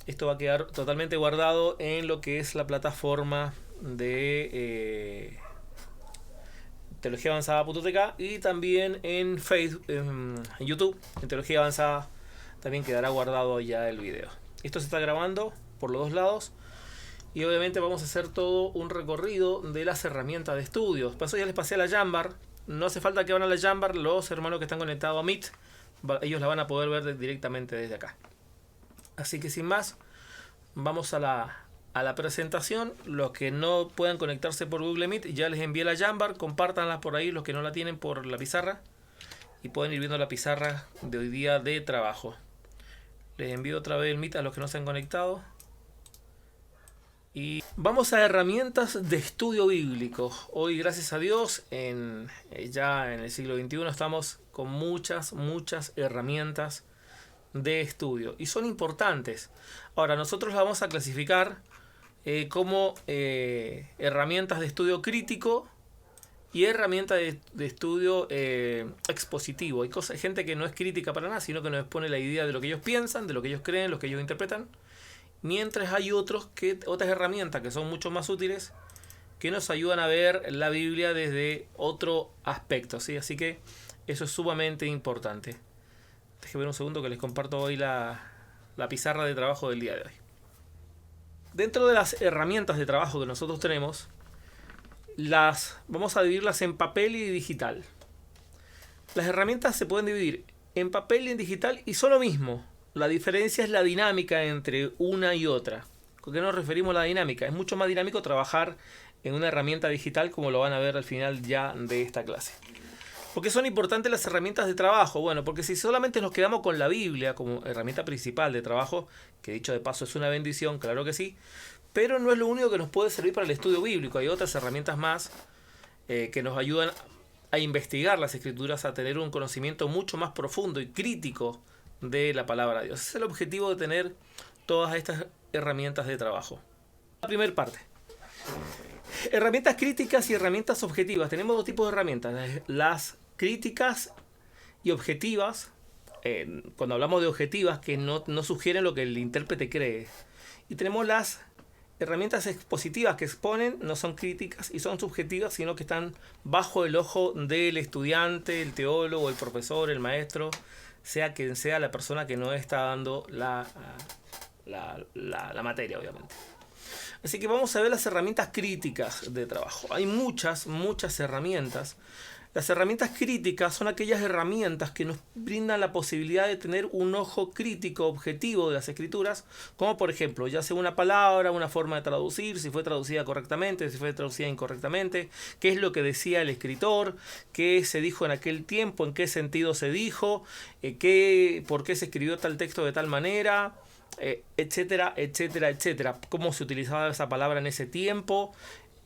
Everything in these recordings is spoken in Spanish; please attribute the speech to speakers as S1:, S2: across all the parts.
S1: Esto va a quedar totalmente guardado en lo que es la plataforma de Teología Avanzada.tk y también en Facebook, en YouTube, en Teología Avanzada también quedará guardado ya el video. Esto se está grabando por los dos lados y obviamente vamos a hacer todo un recorrido de las herramientas de estudios. Por eso ya les pasé a la Jambar. No hace falta que van a la Jambar, los hermanos que están conectados a Meet, ellos la van a poder ver directamente desde acá. Así que sin más, vamos a la presentación. Los que no puedan conectarse por Google Meet, ya les envié la Jambar, compártanla por ahí los que no la tienen por la pizarra y pueden ir viendo la pizarra de hoy día de trabajo. Les envío otra vez el Meet a los que no se han conectado. Y vamos a herramientas de estudio bíblico. Hoy, gracias a Dios, ya en el siglo XXI estamos con muchas herramientas de estudio. Y son importantes. Ahora, nosotros las vamos a clasificar como herramientas de estudio crítico y herramientas de estudio expositivo. Hay gente que no es crítica para nada, sino que nos expone la idea de lo que ellos piensan, de lo que ellos creen, lo que ellos interpretan. Mientras hay otras herramientas que son mucho más útiles, que nos ayudan a ver la Biblia desde otro aspecto, ¿sí? Así que eso es sumamente importante. Déjenme ver un segundo que les comparto hoy la pizarra de trabajo del día de hoy. Dentro de las herramientas de trabajo que nosotros tenemos, vamos a dividirlas en papel y digital. Las herramientas se pueden dividir en papel y en digital y son lo mismo. La diferencia es la dinámica entre una y otra. ¿Con qué nos referimos a la dinámica? Es mucho más dinámico trabajar en una herramienta digital, como lo van a ver al final ya de esta clase. ¿Por qué son importantes las herramientas de trabajo? Bueno, porque si solamente nos quedamos con la Biblia como herramienta principal de trabajo, que dicho de paso es una bendición, claro que sí, pero no es lo único que nos puede servir para el estudio bíblico. Hay otras herramientas más que nos ayudan a investigar las escrituras, a tener un conocimiento mucho más profundo y crítico de la palabra de Dios. Ese es el objetivo de tener todas estas herramientas de trabajo. La primera parte. Herramientas críticas y herramientas objetivas. Tenemos dos tipos de herramientas. Las críticas y objetivas. Cuando hablamos de objetivas, que no sugieren lo que el intérprete cree. Y tenemos las herramientas expositivas que exponen, no son críticas y son subjetivas, sino que están bajo el ojo del estudiante, el teólogo, el profesor, el maestro, sea quien sea la persona que no está dando la materia, obviamente. Así que vamos a ver las herramientas críticas de trabajo. Hay muchas herramientas. Las herramientas críticas son aquellas herramientas que nos brindan la posibilidad de tener un ojo crítico objetivo de las escrituras, como por ejemplo, ya sea una palabra, una forma de traducir, si fue traducida correctamente, si fue traducida incorrectamente, qué es lo que decía el escritor, qué se dijo en aquel tiempo, en qué sentido se dijo, por qué se escribió tal texto de tal manera, etcétera, cómo se utilizaba esa palabra en ese tiempo.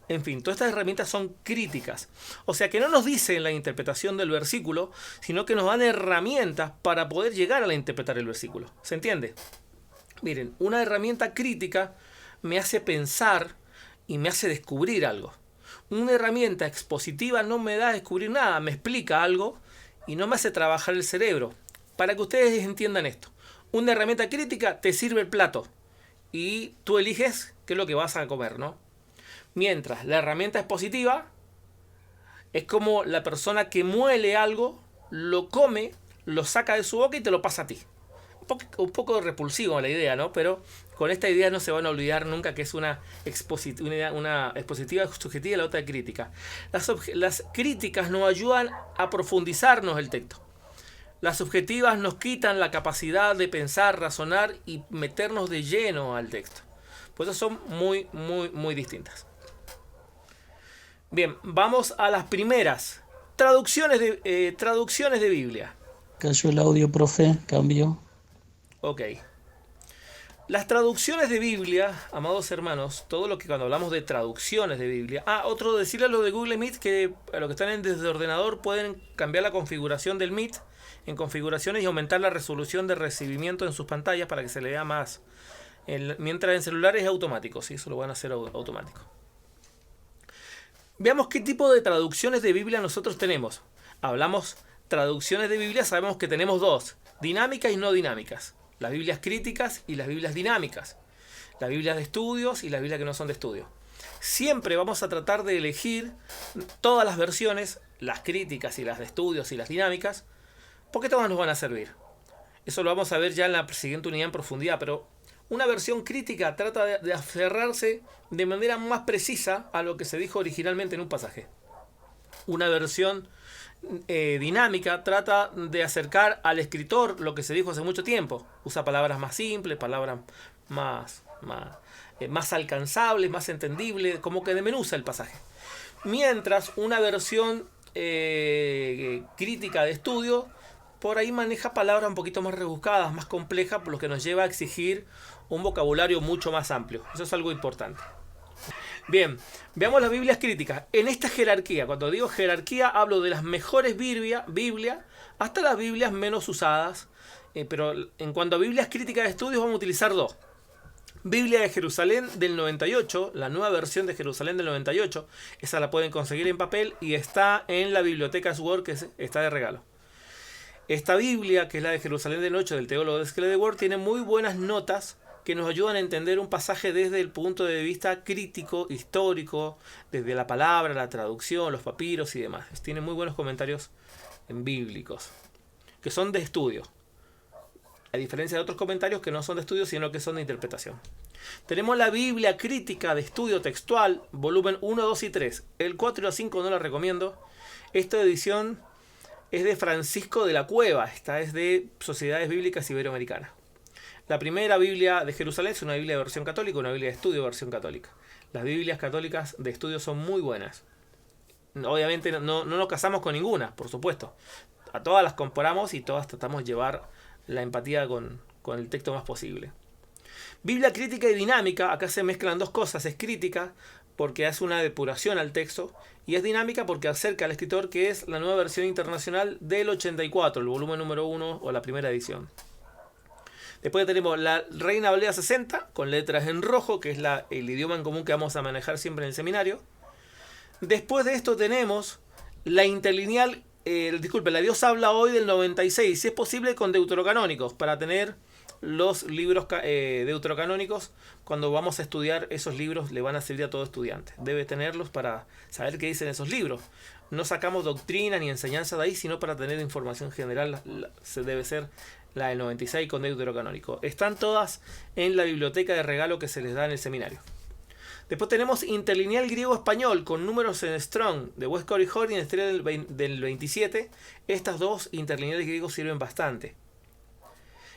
S1: En fin, todas estas herramientas son críticas. O sea que no nos dicen la interpretación del versículo, sino que nos dan herramientas para poder llegar a interpretar el versículo. ¿Se entiende? Miren, una herramienta crítica me hace pensar y me hace descubrir algo. Una herramienta expositiva no me da a descubrir nada, me explica algo y no me hace trabajar el cerebro. Para que ustedes entiendan esto. Una herramienta crítica te sirve el plato y tú eliges qué es lo que vas a comer, ¿no? Mientras la herramienta expositiva es como la persona que muele algo, lo come, lo saca de su boca y te lo pasa a ti. Un poco repulsivo la idea, ¿no? Pero con esta idea no se van a olvidar nunca que es una expositiva subjetiva y la otra crítica. Las críticas nos ayudan a profundizarnos el texto. Las subjetivas nos quitan la capacidad de pensar, razonar y meternos de lleno al texto. Pues eso son muy distintas. Bien, vamos a las primeras. Traducciones de Biblia.
S2: Cayó el audio, profe, cambio.
S1: Ok. Las traducciones de Biblia, amados hermanos, todo lo que cuando hablamos de traducciones de Biblia. Otro decirle a lo de Google Meet que a los que están desde ordenador pueden cambiar la configuración del Meet en configuraciones y aumentar la resolución de recibimiento en sus pantallas para que se le vea más. Mientras en celulares es automático, ¿sí? Eso lo van a hacer automático. Veamos qué tipo de traducciones de Biblia nosotros tenemos. Hablamos traducciones de Biblia, sabemos que tenemos dos, dinámicas y no dinámicas. las Biblias críticas y las Biblias dinámicas, las Biblias de estudios y las Biblias que no son de estudio. Siempre vamos a tratar de elegir todas las versiones, las críticas y las de estudios y las dinámicas, porque todas nos van a servir. Eso lo vamos a ver ya en la siguiente unidad en profundidad, pero una versión crítica trata de aferrarse de manera más precisa a lo que se dijo originalmente en un pasaje. Una versión dinámica trata de acercar al escritor lo que se dijo hace mucho tiempo. Usa palabras más simples, palabras más alcanzables, más entendibles, como que desmenuza el pasaje. Mientras una versión crítica de estudio por ahí maneja palabras un poquito más rebuscadas, más complejas, por lo que nos lleva a exigir un vocabulario mucho más amplio. Eso es algo importante. Bien, veamos las Biblias críticas. En esta jerarquía, cuando digo jerarquía, hablo de las mejores Biblias hasta las Biblias menos usadas. Pero en cuanto a Biblias críticas de estudios, vamos a utilizar dos. Biblia de Jerusalén del 98, la nueva versión de Jerusalén del 98. Esa la pueden conseguir en papel y está en la biblioteca Sword, que está de regalo. Esta Biblia, que es la de Jerusalén del 8 del teólogo Desclée de Word, tiene muy buenas notas que nos ayudan a entender un pasaje desde el punto de vista crítico, histórico, desde la palabra, la traducción, los papiros y demás. Tiene muy buenos comentarios bíblicos, que son de estudio, a diferencia de otros comentarios que no son de estudio, sino que son de interpretación. Tenemos la Biblia crítica de estudio textual, volumen 1, 2 y 3. El 4 y el 5 no la recomiendo. Esta edición es de Francisco de la Cueva. Esta es de Sociedades Bíblicas Iberoamericanas. La primera Biblia de Jerusalén es una Biblia de versión católica, una Biblia de estudio de versión católica. Las Biblias católicas de estudio son muy buenas. Obviamente no nos casamos con ninguna, por supuesto. A todas las comparamos y todas tratamos de llevar la empatía con el texto más posible. Biblia crítica y dinámica, acá se mezclan dos cosas. Es crítica porque hace una depuración al texto y es dinámica porque acerca al escritor, que es la nueva versión internacional del 84, el volumen número 1 o la primera edición. Después tenemos la Reina Valera 60 con letras en rojo, que es el idioma en común que vamos a manejar siempre en el seminario. Después de esto tenemos la interlineal, la Dios habla hoy del 96, si es posible con deuterocanónicos, para tener los libros deuterocanónicos. Cuando vamos a estudiar esos libros le van a servir a todo estudiante. Debe tenerlos para saber qué dicen esos libros. No sacamos doctrina ni enseñanza de ahí, sino para tener información general. Se debe ser la del 96 con deuterocanónico. Están todas en la biblioteca de regalo que se les da en el seminario. Después tenemos interlineal griego-español con números en Strong de Westcott y Hort y en Estrella del 27. Estas dos interlineales griegos sirven bastante.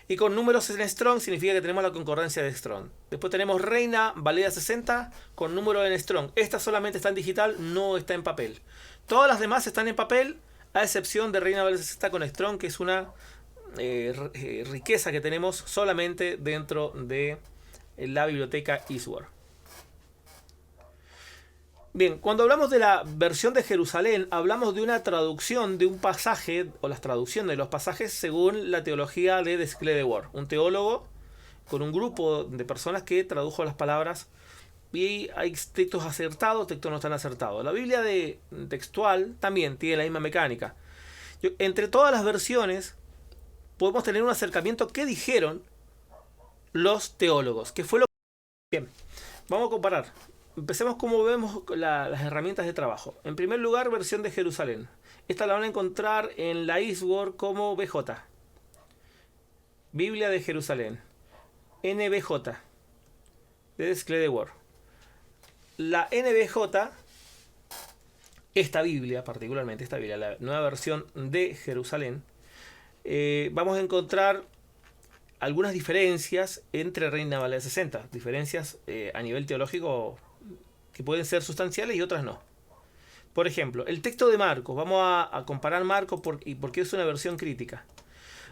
S1: Y con números en Strong significa que tenemos la concordancia de Strong. Después tenemos Reina Valera 60 con número en Strong. Esta solamente está en digital, no está en papel. Todas las demás están en papel, a excepción de Reina Valera 60 con Strong, que es una riqueza que tenemos solamente dentro de la biblioteca Eastward. Bien, cuando hablamos de la versión de Jerusalén, hablamos de una traducción de un pasaje, o las traducciones de los pasajes según la teología de Desclée de Word, un teólogo con un grupo de personas que tradujo las palabras, y hay textos acertados, textos no tan acertados. La Biblia textual también tiene la misma mecánica. Entre todas las versiones podemos tener un acercamiento que dijeron los teólogos, que fue lo que... Bien, vamos a comparar. Empecemos como vemos las herramientas de trabajo. En primer lugar, versión de Jerusalén. Esta la van a encontrar en la Eastward como BJ. Biblia de Jerusalén. NBJ. De Desclée de Word. La NBJ, esta Biblia, particularmente esta Biblia, la nueva versión de Jerusalén, vamos a encontrar algunas diferencias entre Reina Valera 60. Diferencias a nivel teológico que pueden ser sustanciales y otras no. Por ejemplo, el texto de Marcos. Vamos a comparar Marcos y por qué es una versión crítica.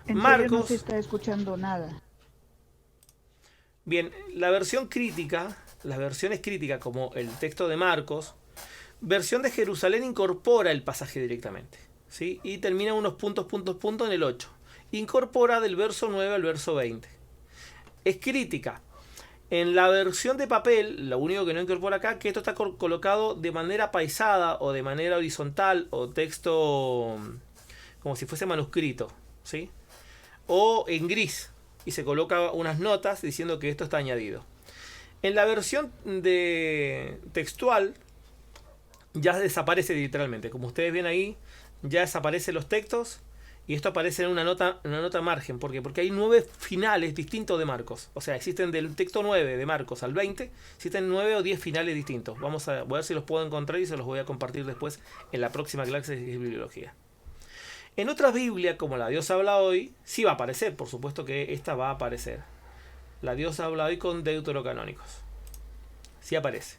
S3: Marcos no se está escuchando nada.
S1: Bien, la versión crítica, las versiones críticas como el texto de Marcos, versión de Jerusalén incorpora el pasaje directamente, ¿sí? Y termina unos puntos en el 8. Incorpora del verso 9 al verso 20. Es crítica. En la versión de papel, lo único que no incorpora acá, que esto está colocado de manera paisada o de manera horizontal o texto como si fuese manuscrito, ¿sí? O en gris, y se coloca unas notas diciendo que esto está añadido. En la versión de textual ya desaparece literalmente. Como ustedes ven ahí, ya desaparecen los textos y esto aparece en una nota margen. ¿Por qué? Porque hay 9 finales distintos de Marcos. O sea, existen del texto 9 de Marcos al 20, existen 9 o 10 finales distintos. Voy a ver si los puedo encontrar y se los voy a compartir después en la próxima clase de bibliología. En otras Biblias, como la Dios habla hoy, sí va a aparecer. Por supuesto que esta va a aparecer. La Dios habla hoy con deuterocanónicos. Sí aparece.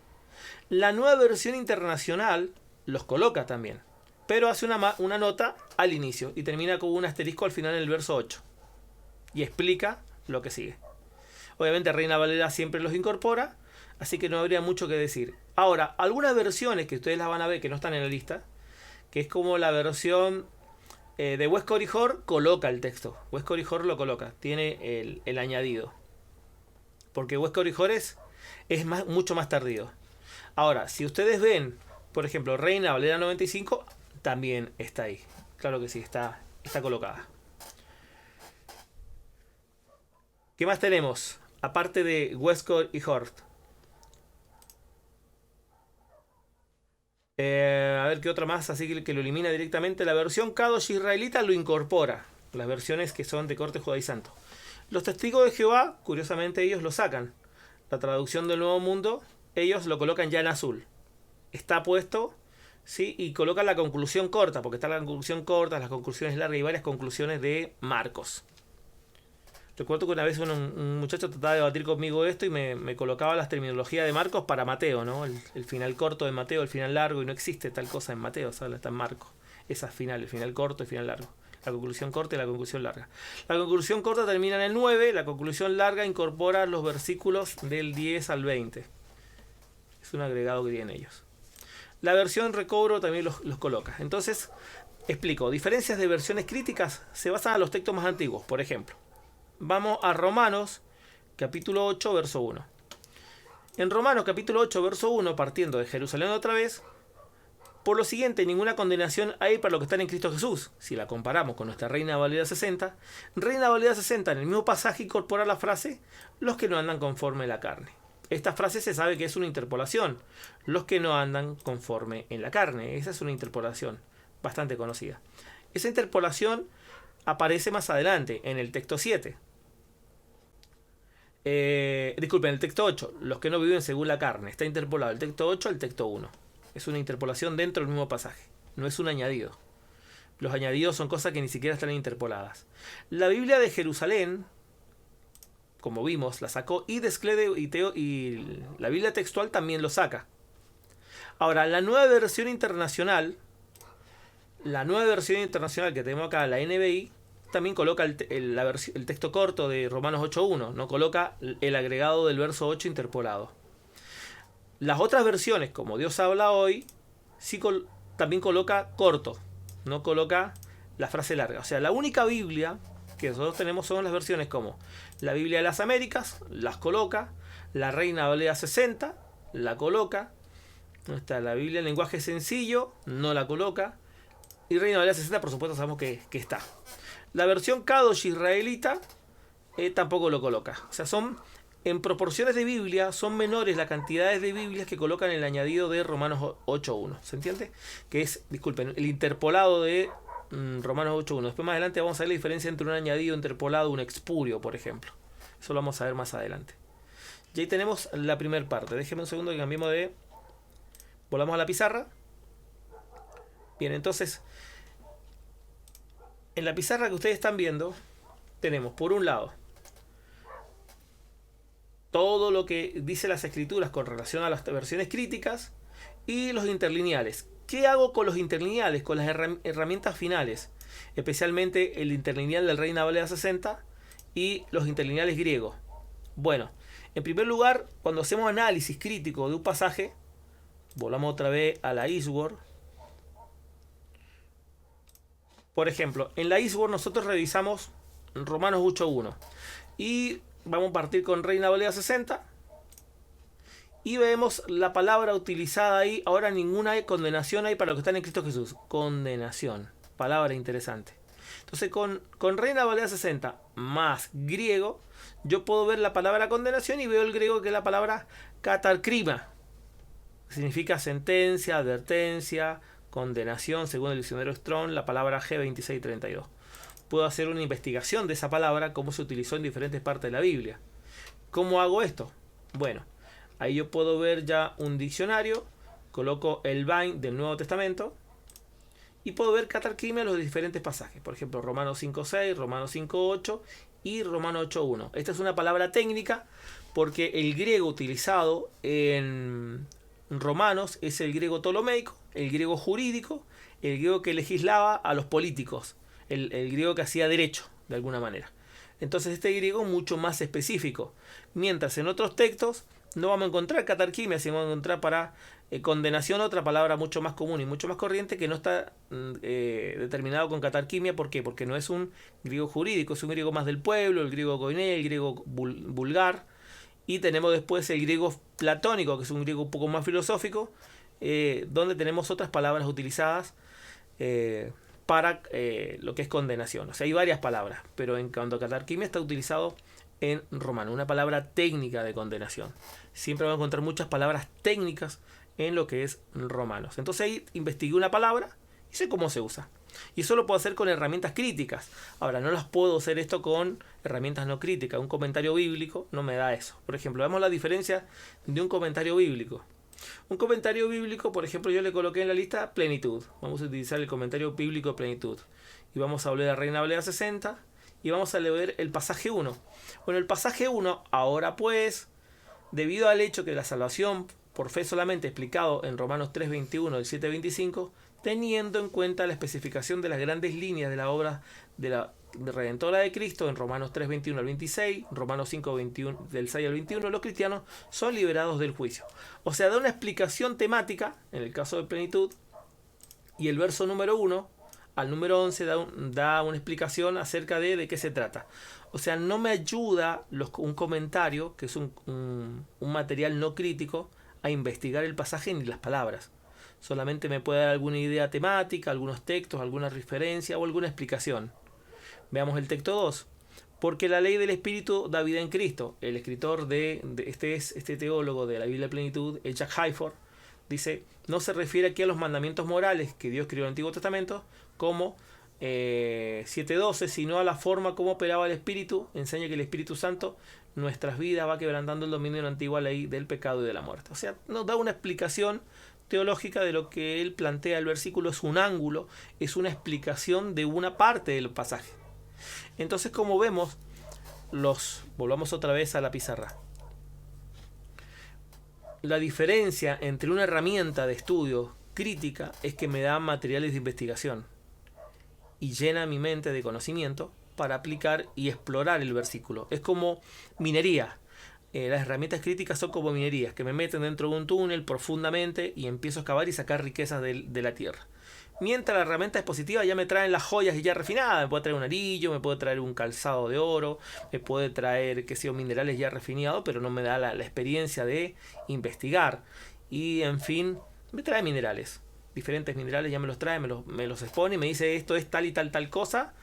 S1: La nueva versión internacional los coloca también, pero hace una nota al inicio y termina con un asterisco al final en el verso 8 y explica lo que sigue. Obviamente Reina Valera siempre los incorpora, así que no habría mucho que decir. Ahora, algunas versiones que ustedes las van a ver que no están en la lista, que es como la versión de Westcott y Hort, coloca el texto. Westcott y Hort lo coloca, tiene el añadido, porque Westcott y Hort es mucho más tardío. Ahora, si ustedes ven, por ejemplo, Reina Valera 95, también está ahí. Claro que sí, está colocada. ¿Qué más tenemos? Aparte de Westcott y Hort. A ver qué otra más, así que lo elimina directamente. La versión Kadosh israelita lo incorpora. Las versiones que son de corte judaizanto. Los testigos de Jehová, curiosamente, ellos lo sacan. La traducción del Nuevo Mundo, ellos lo colocan ya en azul. Está puesto, ¿sí? Y colocan la conclusión corta, porque está la conclusión corta, las conclusiones largas y varias conclusiones de Marcos. Recuerdo que una vez un muchacho trataba de debatir conmigo esto y me colocaba las terminologías de Marcos para Mateo, ¿no? El final corto de Mateo, el final largo, y no existe tal cosa en Mateo, ¿sabes? Está en Marcos. Esas finales, el final corto y el final largo. La conclusión corta y la conclusión larga. La conclusión corta termina en el 9, la conclusión larga incorpora los versículos del 10 al 20. Es un agregado que tienen ellos. La versión recobro también los coloca. Entonces, explico. Diferencias de versiones críticas se basan en los textos más antiguos. Por ejemplo, vamos a Romanos, capítulo 8, verso 1. En Romanos, capítulo 8, verso 1, partiendo de Jerusalén otra vez, por lo siguiente, ninguna condenación hay para los que están en Cristo Jesús. Si la comparamos con nuestra Reina Valera 60, Reina Valera 60 en el mismo pasaje incorpora la frase, los que no andan conforme a la carne. Esta frase se sabe que es una interpolación, los que no andan conforme en la carne. Esa es una interpolación bastante conocida. Esa interpolación aparece más adelante, en el texto 7. Disculpen, en el texto 8, los que no viven según la carne. Está interpolado el texto 8 al texto 1. Es una interpolación dentro del mismo pasaje. No es un añadido. Los añadidos son cosas que ni siquiera están interpoladas. La Biblia de Jerusalén, como vimos, la sacó y Desclede y la Biblia textual también lo saca. Ahora, la nueva versión internacional que tenemos acá, la NBI, también coloca el texto corto de Romanos 8.1. No coloca el agregado del verso 8 interpolado. Las otras versiones, como Dios habla hoy, sí también coloca corto, no coloca la frase larga. O sea, la única Biblia que nosotros tenemos son las versiones como la Biblia de las Américas, las coloca, la Reina Valera 60, la coloca, no está la Biblia en lenguaje sencillo, no la coloca, y Reina Valera 60 por supuesto sabemos que está. La versión Kadosh israelita tampoco lo coloca. O sea, en proporciones de Biblia son menores las cantidades de Biblias que colocan el añadido de Romanos 8.1. ¿Se entiende? Que es, disculpen, el interpolado de Romanos 8.1. Después más adelante vamos a ver la diferencia entre un añadido interpolado y un expurio, por ejemplo. Eso lo vamos a ver más adelante. Y ahí tenemos la primera parte. Déjenme un segundo que cambiemos de... Volvamos a la pizarra. Bien, entonces, en la pizarra que ustedes están viendo, tenemos por un lado todo lo que dice las escrituras con relación a las versiones críticas y los interlineales. ¿Qué hago con los interlineales? Con las herramientas finales, especialmente el interlineal del Reina Valera 60 y los interlineales griegos. Bueno, en primer lugar, cuando hacemos análisis crítico de un pasaje, volvamos otra vez a la Eastword. Por ejemplo, en la Eastword nosotros revisamos Romanos 8.1 y vamos a partir con Reina Valera 60 y vemos la palabra utilizada ahí. Ahora ninguna condenación hay para los que están en Cristo Jesús. Condenación, palabra interesante. Entonces con Reina Valera 60 más griego, yo puedo ver la palabra condenación y veo el griego que es la palabra katarkrima. Significa sentencia, advertencia, condenación, según el diccionario Strong, la palabra G2632. Puedo hacer una investigación de esa palabra, cómo se utilizó en diferentes partes de la Biblia. ¿Cómo hago esto? Bueno, ahí yo puedo ver ya un diccionario, coloco el Vine del Nuevo Testamento y puedo ver katarkrima en los diferentes pasajes. Por ejemplo, Romanos 5.6, Romanos 5.8 y Romanos 8.1. Esta es una palabra técnica porque el griego utilizado en Romanos es el griego ptolomeico, el griego jurídico, el griego que legislaba a los políticos, el griego que hacía derecho, de alguna manera. Entonces este griego es mucho más específico. Mientras en otros textos no vamos a encontrar katarkrima, sino vamos a encontrar para condenación otra palabra mucho más común y mucho más corriente que no está determinado con katarkrima. ¿Por qué? Porque no es un griego jurídico, es un griego más del pueblo, el griego koiné, el griego vulgar. Y tenemos después el griego platónico, que es un griego un poco más filosófico, donde tenemos otras palabras utilizadas para lo que es condenación. O sea, hay varias palabras, pero en cuanto a katarkrima está utilizado en romano, una palabra técnica de condenación. Siempre vamos a encontrar muchas palabras técnicas en lo que es romanos. Entonces ahí investigué una palabra y sé cómo se usa. Y eso lo puedo hacer con herramientas críticas. Ahora, no las puedo hacer esto con herramientas no críticas. Un comentario bíblico no me da eso. Por ejemplo, vemos la diferencia de un comentario bíblico. Un comentario bíblico, por ejemplo, yo le coloqué en la lista plenitud. Vamos a utilizar el comentario bíblico de plenitud. Y vamos a leer a Reina Valera 60 y vamos a leer el pasaje 1. Bueno, el pasaje 1, ahora pues, debido al hecho que la salvación por fe solamente explicado en Romanos 3.21 y 7.25, teniendo en cuenta la especificación de las grandes líneas de la obra de la redentora de Cristo en Romanos 3.21 al 26, Romanos 5.21 del 6 al 21, los cristianos son liberados del juicio. O sea, da una explicación temática, en el caso de plenitud, y el verso número 1 al número 11 da una explicación acerca de qué se trata. O sea, no me ayuda un comentario, que es un material no crítico, a investigar el pasaje ni las palabras. Solamente me puede dar alguna idea temática, algunos textos, alguna referencia o alguna explicación. Veamos el texto 2. Porque la ley del Espíritu da vida en Cristo. El escritor de este teólogo de la Biblia de Plenitud, el Jack Hayford, dice, no se refiere aquí a los mandamientos morales que Dios creó en el Antiguo Testamento, como 7.12, sino a la forma como operaba el Espíritu. Enseña que el Espíritu Santo nuestras vidas va quebrantando el dominio de la antigua ley del pecado y de la muerte. O sea, nos da una explicación teológica de lo que él plantea. El versículo es un ángulo, es una explicación de una parte del pasaje. Entonces, como vemos, volvamos otra vez a la pizarra. La diferencia entre una herramienta de estudio crítica es que me da materiales de investigación y llena mi mente de conocimiento para aplicar y explorar el versículo. Es como minería. Las herramientas críticas son como minerías que me meten dentro de un túnel profundamente y empiezo a excavar y sacar riquezas de la tierra. Mientras la herramienta expositiva ya me traen las joyas ya refinadas. Me puede traer un anillo, me puede traer un calzado de oro, me puede traer, minerales ya refinados, pero no me da la experiencia de investigar. Y en fin, me trae minerales. Diferentes minerales ya me los trae, me los expone y me dice esto es tal y tal cosa.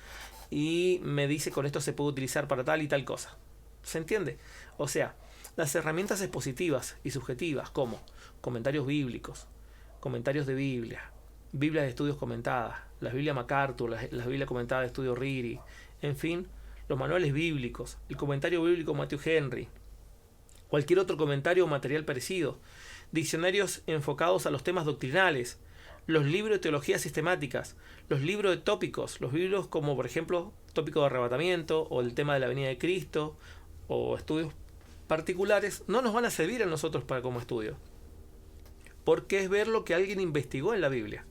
S1: Y me dice con esto se puede utilizar para tal y tal cosa. ¿Se entiende? O sea, las herramientas expositivas y subjetivas como comentarios bíblicos, comentarios de Biblia, Biblias de estudios comentadas, las Biblias MacArthur, las Biblias comentadas de estudio Riri, en fin, los manuales bíblicos, el comentario bíblico Matthew Henry, cualquier otro comentario o material parecido, diccionarios enfocados a los temas doctrinales, los libros de teología sistemáticas, los libros de tópicos, los libros como por ejemplo tópico de arrebatamiento o el tema de la venida de Cristo o estudios particulares, no nos van a servir a nosotros como estudio, porque es ver lo que alguien investigó en la Biblia.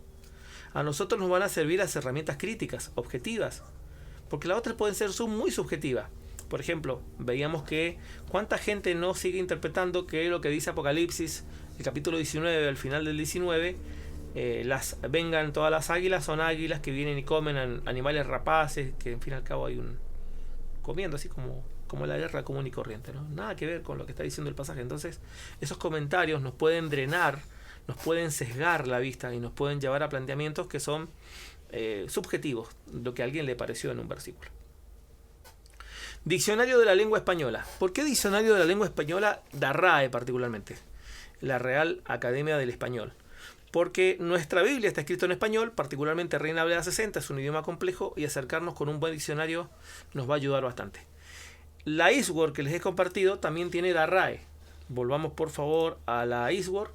S1: A nosotros nos van a servir las herramientas críticas, objetivas, porque las otras pueden ser muy subjetivas. Por ejemplo, veíamos que cuánta gente no sigue interpretando que lo que dice Apocalipsis, el capítulo 19, al final del 19, vengan todas las águilas, son águilas que vienen y comen animales rapaces, que en fin y al cabo hay comiendo así como la guerra común y corriente, ¿no? Nada que ver con lo que está diciendo el pasaje. Entonces, esos comentarios nos pueden drenar, nos pueden sesgar la vista y nos pueden llevar a planteamientos que son subjetivos, lo que a alguien le pareció en un versículo. Diccionario de la lengua española. ¿Por qué diccionario de la lengua española? La RAE particularmente, la Real Academia del Español. Porque nuestra Biblia está escrita en español, particularmente Reina Valera 60, es un idioma complejo y acercarnos con un buen diccionario nos va a ayudar bastante. La Eastword que les he compartido también tiene la RAE. Volvamos por favor a la Eastword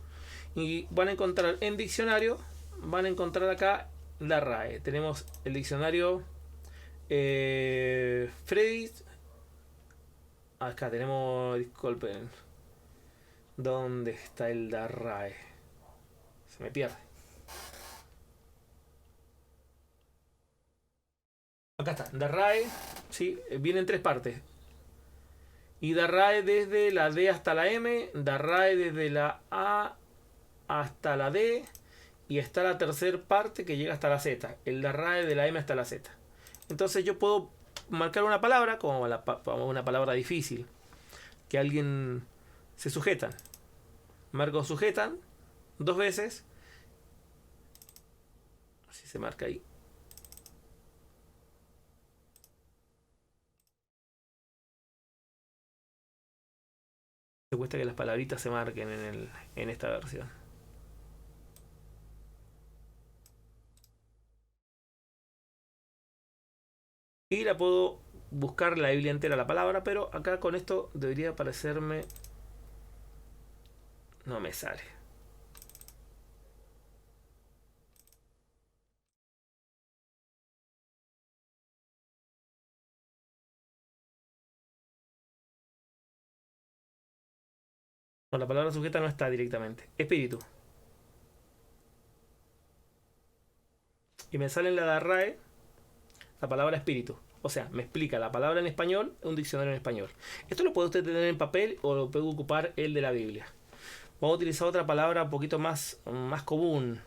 S1: y van a encontrar en diccionario, van a encontrar acá la RAE. Tenemos el diccionario Freddy. Acá tenemos, disculpen, ¿dónde está el la RAE? Se me pierde. Acá está, la RAE, ¿sí? Viene en tres partes. Y la RAE desde la D hasta la M, la RAE desde la A hasta la D, y está la tercera parte que llega hasta la Z, el la RAE de la M hasta la Z. Entonces yo puedo marcar una palabra como una palabra difícil, que alguien se sujetan. Marco sujetan 2 veces. Así se marca ahí. Me cuesta que las palabritas se marquen en esta versión. Y la puedo buscar la Biblia entera la palabra, pero acá con esto debería aparecerme. No me sale. No, la palabra sujeta no está directamente. Espíritu. Y me sale en la RAE la palabra espíritu. O sea, me explica la palabra en español, un diccionario en español. Esto lo puede usted tener en papel o lo puede ocupar el de la Biblia. Vamos a utilizar otra palabra un poquito más común.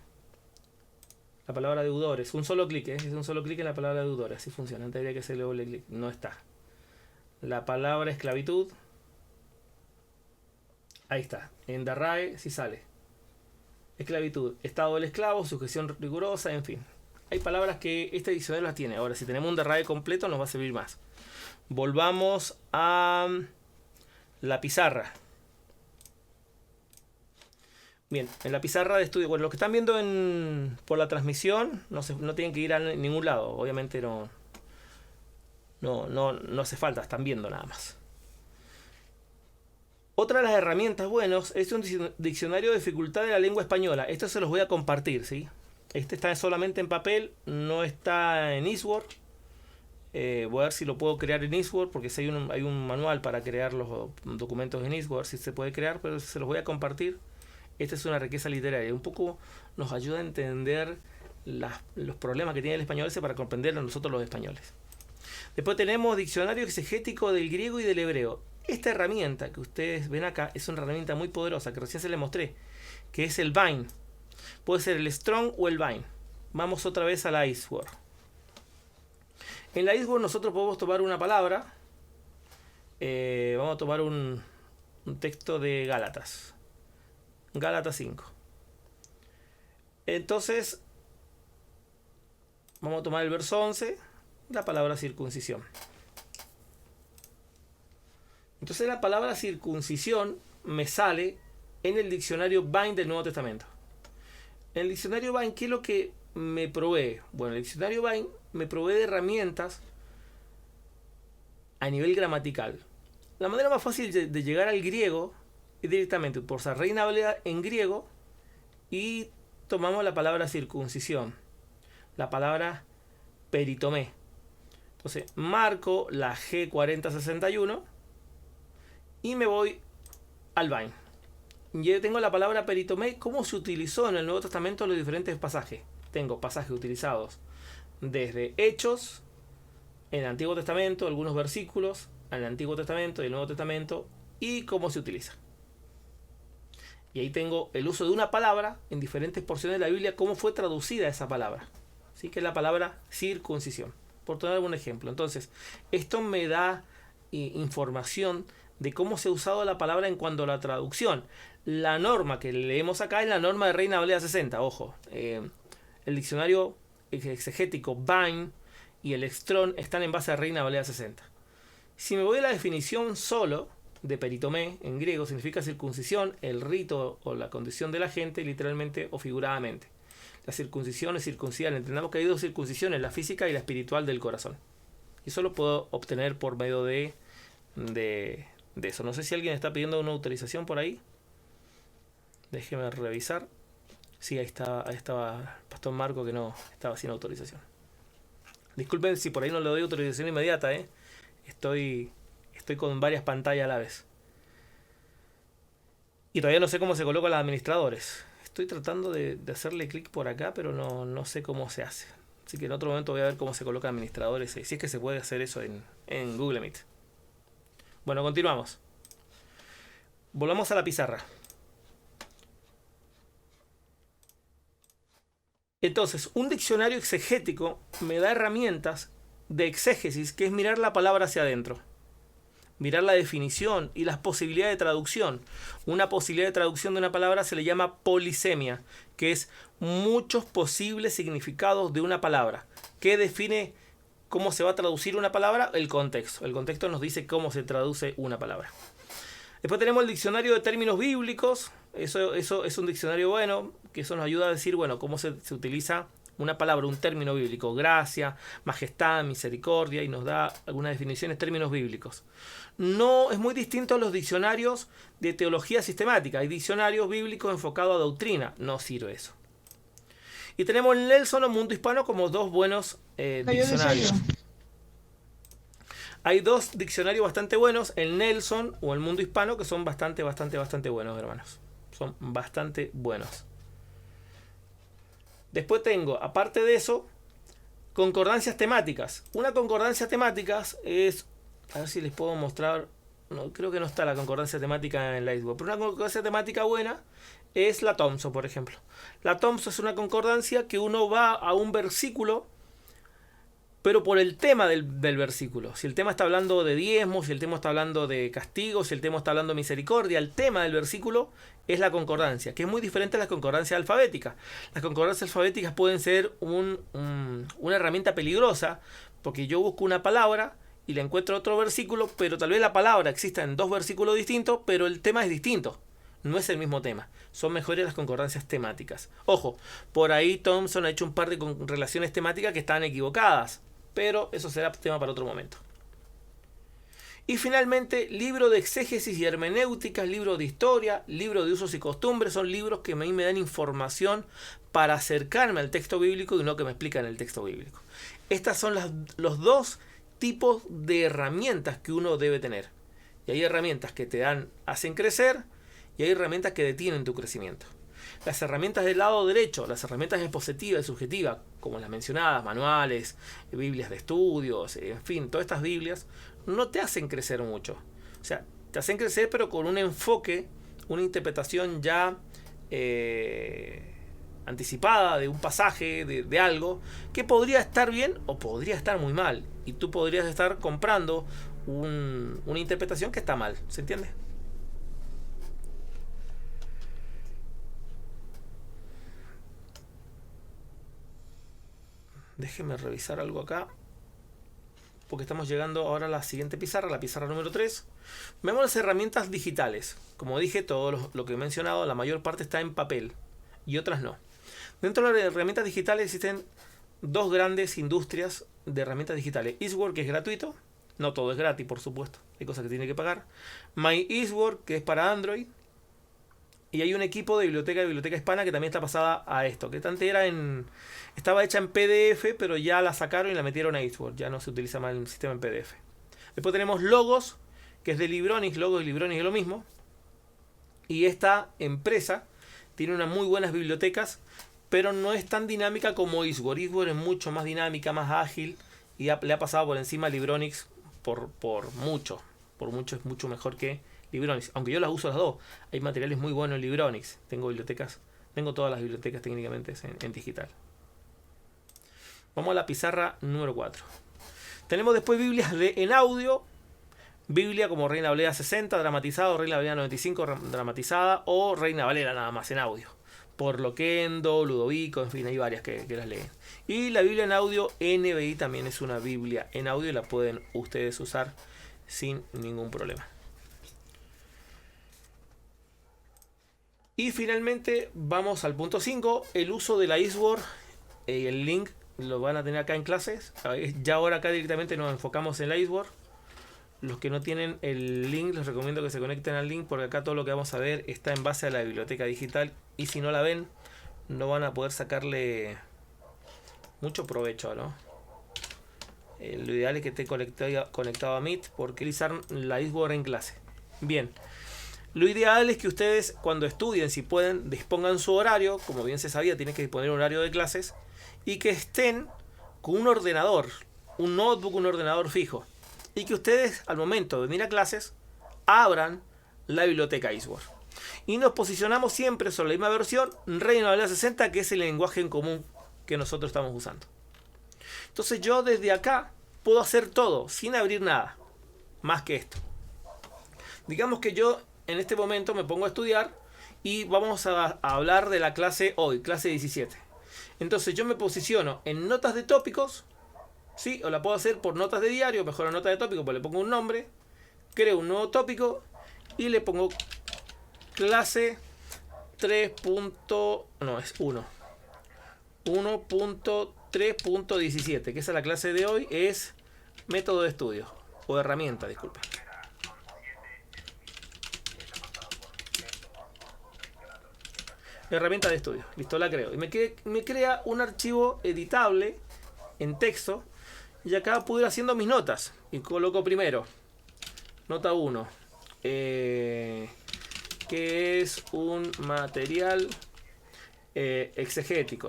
S1: La palabra deudores. Un solo clic, es un solo clic en la palabra deudores. Así funciona. Antes habría que hacerle doble clic. No está. La palabra esclavitud. Ahí está. En la RAE sí sale. Esclavitud. Estado del esclavo, sujeción rigurosa, en fin. Hay palabras que este diccionario las tiene. Ahora, si tenemos un RAE completo nos va a servir más. Volvamos a la pizarra. Bien, en la pizarra de estudio. Bueno, los que están viendo por la transmisión no tienen que ir a ningún lado. Obviamente no hace falta, están viendo nada más. Otra de las herramientas buenas es un diccionario de dificultad de la lengua española. Esto se los voy a compartir, ¿sí? Este está solamente en papel, no está en Eastword. Voy a ver si lo puedo crear en Eastword, porque si hay un manual para crear los documentos en Eastword, si se puede crear, pero se los voy a compartir. Esta es una riqueza literaria. Un poco nos ayuda a entender los problemas que tiene el español para comprenderlo nosotros los españoles. Después tenemos diccionario exegético del griego y del hebreo. Esta herramienta que ustedes ven acá es una herramienta muy poderosa que recién se les mostré, que es el Vine. Puede ser el Strong o el Vine. Vamos otra vez a la Eastword. En la Eastword nosotros podemos tomar una palabra. Vamos a tomar un texto de Gálatas. Gálatas 5. Entonces, vamos a tomar el verso 11, la palabra circuncisión. Entonces la palabra circuncisión me sale en el diccionario Vine del Nuevo Testamento. En el diccionario Vine, ¿qué es lo que me provee? Bueno, el diccionario Vine me provee de herramientas a nivel gramatical. La manera más fácil de llegar al griego es directamente por ser Reina Valera en griego y tomamos la palabra circuncisión, la palabra peritomé. Entonces marco la G4061 y me voy al Vine. Y tengo la palabra peritomé, cómo se utilizó en el Nuevo Testamento en los diferentes pasajes. Tengo pasajes utilizados desde Hechos, en el Antiguo Testamento, algunos versículos en el Antiguo Testamento y el Nuevo Testamento, y cómo se utiliza. Y ahí tengo el uso de una palabra en diferentes porciones de la Biblia, cómo fue traducida esa palabra. ¿Sí? Que es la palabra circuncisión, por tener algún ejemplo. Entonces, esto me da información de cómo se ha usado la palabra en cuanto a la traducción. La norma que leemos acá es la norma de Reina Valera 60. Ojo, el diccionario exegético Vine y el Strong están en base a Reina Valera 60. Si me voy a la definición solo de peritomé, en griego significa circuncisión, el rito o la condición de la gente, literalmente o figuradamente. La circuncisión es circuncidar. Entendamos que hay dos circuncisiones, la física y la espiritual del corazón. Y eso lo puedo obtener por medio de eso. No sé si alguien está pidiendo una autorización por ahí. Déjeme revisar. Sí, ahí estaba el pastor Marco, que no estaba sin autorización. Disculpen si por ahí no le doy autorización inmediata, Estoy con varias pantallas a la vez. Y todavía no sé cómo se colocan los administradores. Estoy tratando de hacerle clic por acá, pero no sé cómo se hace. Así que en otro momento voy a ver cómo se colocan administradores. Si es que se puede hacer eso en Google Meet. Bueno, continuamos. Volvamos a la pizarra. Entonces, un diccionario exegético me da herramientas de exégesis, que es mirar la palabra hacia adentro. Mirar la definición y las posibilidades de traducción. Una posibilidad de traducción de una palabra se le llama polisemia, que es muchos posibles significados de una palabra. ¿Qué define cómo se va a traducir una palabra? El contexto. El contexto nos dice cómo se traduce una palabra. Después tenemos el diccionario de términos bíblicos. Eso es un diccionario bueno, que eso nos ayuda a decir, bueno, cómo se utiliza una palabra, un término bíblico. Gracia, majestad, misericordia, y nos da algunas definiciones, términos bíblicos. No es muy distinto a los diccionarios de teología sistemática. Hay diccionarios bíblicos enfocados a doctrina. No sirve eso. Y tenemos el Nelson o Mundo Hispano como dos buenos diccionarios. Hay dos diccionarios bastante buenos, el Nelson o el Mundo Hispano, que son bastante buenos, hermanos. Son bastante buenos. Después tengo, aparte de eso, concordancias temáticas. Una concordancia temática es... A ver si les puedo mostrar. No, creo que no está la concordancia temática en Lightweb. Pero una concordancia temática buena es la Thompson, por ejemplo. La Thompson es una concordancia que uno va a un versículo, pero por el tema del versículo. Si el tema está hablando de diezmos, si el tema está hablando de castigo, si el tema está hablando de misericordia, el tema del versículo es la concordancia, que es muy diferente a las concordancias alfabéticas. Las concordancias alfabéticas pueden ser una herramienta peligrosa, porque yo busco una palabra y le encuentro otro versículo, pero tal vez la palabra exista en dos versículos distintos, pero el tema es distinto. No es el mismo tema. Son mejores las concordancias temáticas. Ojo, por ahí Thompson ha hecho un par de relaciones temáticas que están equivocadas, pero eso será tema para otro momento. Y finalmente, libro de exégesis y hermenéutica, libro de historia, libro de usos y costumbres, son libros que a mí me dan información para acercarme al texto bíblico y no que me explican el texto bíblico. Estas son los dos tipos de herramientas que uno debe tener. Y hay herramientas que te hacen crecer y hay herramientas que detienen tu crecimiento. Las herramientas del lado derecho, las herramientas expositivas y subjetivas, como las mencionadas, manuales, biblias de estudios, en fin, todas estas biblias, no te hacen crecer mucho. O sea, te hacen crecer pero con un enfoque, una interpretación ya anticipada de un pasaje, de algo, que podría estar bien o podría estar muy mal. Y tú podrías estar comprando una interpretación que está mal. ¿Se entiende? Déjenme revisar algo acá, porque estamos llegando ahora a la siguiente pizarra, la pizarra número 3. Vemos las herramientas digitales. Como dije, todo lo que he mencionado, la mayor parte está en papel y otras no. Dentro de las herramientas digitales existen dos grandes industrias de herramientas digitales. Eastwork, que es gratuito. No todo es gratis, por supuesto. Hay cosas que tiene que pagar. My Eastwork, que es para Android. Y hay un equipo de biblioteca hispana que también está pasada a esto. Que antes estaba hecha en PDF, pero ya la sacaron y la metieron a Eastwork. Ya no se utiliza más el sistema en PDF. Después tenemos Logos, que es de Libronix. Logos y Libronix es lo mismo. Y esta empresa tiene unas muy buenas bibliotecas, pero no es tan dinámica como Eastwork. Eastwork es mucho más dinámica, más ágil, y le ha pasado por encima a Libronix por mucho. Por mucho es mucho mejor que Libronix. Aunque yo las uso las dos. Hay materiales muy buenos en Libronix. Tengo todas las bibliotecas técnicamente en digital. Vamos a la pizarra número 4. Tenemos después Biblias en audio. Biblia como Reina Valera 60 dramatizada, o Reina Valera 95 dramatizada, o Reina Valera nada más en audio. por Loquendo, Ludovico, en fin, hay varias que las leen. Y la Biblia en audio NBI también es una Biblia en audio y la pueden ustedes usar sin ningún problema. Y finalmente vamos al punto 5, el uso de la eSword. El link lo van a tener acá en clases. Ya ahora acá directamente nos enfocamos en la eSword. Los que no tienen el link, les recomiendo que se conecten al link, porque acá todo lo que vamos a ver está en base a la biblioteca digital. Y si no la ven, no van a poder sacarle mucho provecho, ¿no? Lo ideal es que esté conectado a Meet, porque utilizar la eSword en clase. Bien. Lo ideal es que ustedes, cuando estudien, si pueden, dispongan su horario. Como bien se sabía, tienen que disponer un horario de clases. Y que estén con un ordenador, un notebook, un ordenador fijo. Y que ustedes, al momento de venir a clases, abran la biblioteca eSword. Y nos posicionamos siempre sobre la misma versión, Reina Valera 60, que es el lenguaje en común que nosotros estamos usando. Entonces yo desde acá puedo hacer todo, sin abrir nada, más que esto. Digamos que yo en este momento me pongo a estudiar y vamos a hablar de la clase hoy, clase 17. Entonces yo me posiciono en notas de tópicos, ¿sí? O la puedo hacer por notas de diario, mejor a notas de tópico, pues le pongo un nombre, creo un nuevo tópico y le pongo clase 1.3.17, que esa es la clase de hoy, es método de estudio, o herramienta, disculpen. Herramienta de estudio, listo, la creo. Y me crea un archivo editable en texto. Y acá puedo ir haciendo mis notas. Y coloco primero, nota 1, que es un material exegético.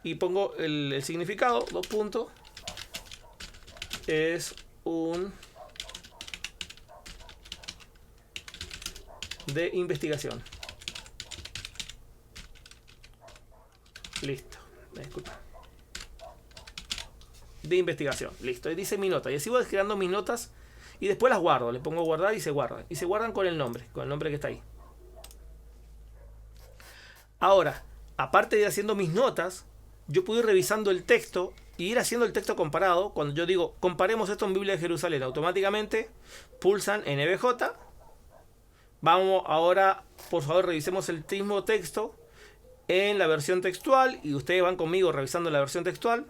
S1: Y pongo el significado, 2 puntos. Es un de investigación. Listo. Disculpa. De investigación. Listo. Y dice mi nota. Y así voy creando mis notas. Y después las guardo. Le pongo guardar y se guardan. Y se guardan con el nombre. Con el nombre que está ahí. Ahora, aparte de ir haciendo mis notas, yo puedo ir revisando el texto y ir haciendo el texto comparado. Cuando yo digo, comparemos esto en Biblia de Jerusalén, automáticamente pulsan NBJ. Vamos ahora, por favor, revisemos el mismo texto en la versión textual. Y ustedes van conmigo revisando la versión textual.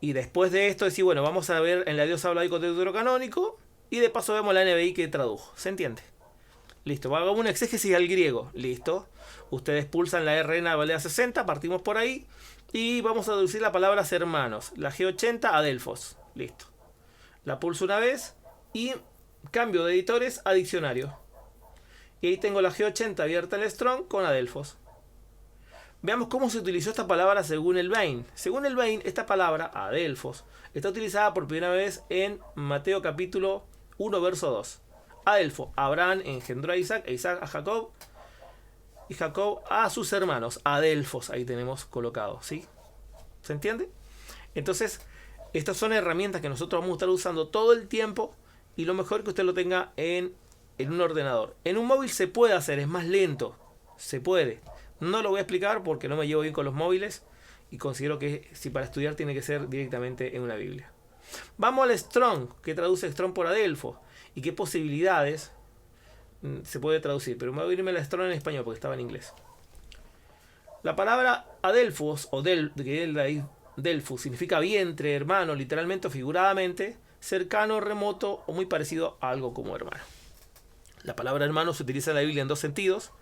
S1: Y después de esto decir, bueno, vamos a ver en la Dios habla con deuterocanónico. Y de paso vemos la NBI que tradujo. ¿Se entiende? Listo, hagamos una exégesis al griego. Listo. Ustedes pulsan la Reina Valera 60, partimos por ahí. Y vamos a traducir la palabra hermanos. La G80, Adelfos. Listo. La pulso una vez y cambio de editores a diccionario. Y ahí tengo la G80 abierta en el Strong con Adelfos. Veamos cómo se utilizó esta palabra según el Bain. Según el Bain, esta palabra, Adelfos, está utilizada por primera vez en Mateo capítulo 1, verso 2. Adelfo, Abraham engendró a Isaac, e Isaac a Jacob, y Jacob a sus hermanos. Adelfos, ahí tenemos colocado, ¿sí? ¿Se entiende? Entonces, estas son herramientas que nosotros vamos a estar usando todo el tiempo. Y lo mejor que usted lo tenga en un ordenador. En un móvil se puede hacer, es más lento. Se puede. No lo voy a explicar porque no me llevo bien con los móviles. Y considero que si para estudiar tiene que ser directamente en una Biblia. Vamos al Strong, que traduce Strong por Adelfo. Y qué posibilidades se puede traducir. Pero me voy a irme al Strong en español porque estaba en inglés. La palabra Adelfos, o Delfos, significa vientre, hermano, literalmente o figuradamente, cercano, remoto o muy parecido a algo como hermano. La palabra hermano se utiliza en la Biblia en dos sentidos.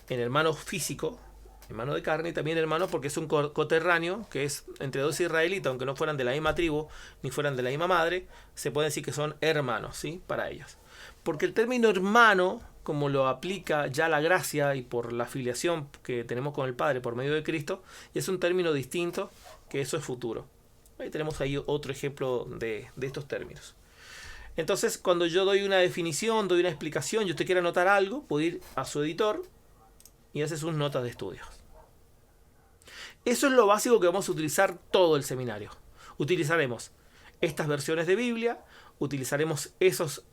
S1: En hermano físico, hermano de carne, y también hermano porque es un coterráneo, que es entre dos israelitas, aunque no fueran de la misma tribu, ni fueran de la misma madre, se puede decir que son hermanos, ¿sí? Para ellos. Porque el término hermano, como lo aplica ya la gracia y por la filiación que tenemos con el Padre por medio de Cristo, es un término distinto, que eso es futuro. Ahí tenemos ahí otro ejemplo de estos términos. Entonces, cuando yo doy una definición, doy una explicación, y usted quiere anotar algo, puede ir a su editor y hace sus notas de estudio. Eso es lo básico que vamos a utilizar todo el seminario. Utilizaremos estas versiones de Biblia, utilizaremos esos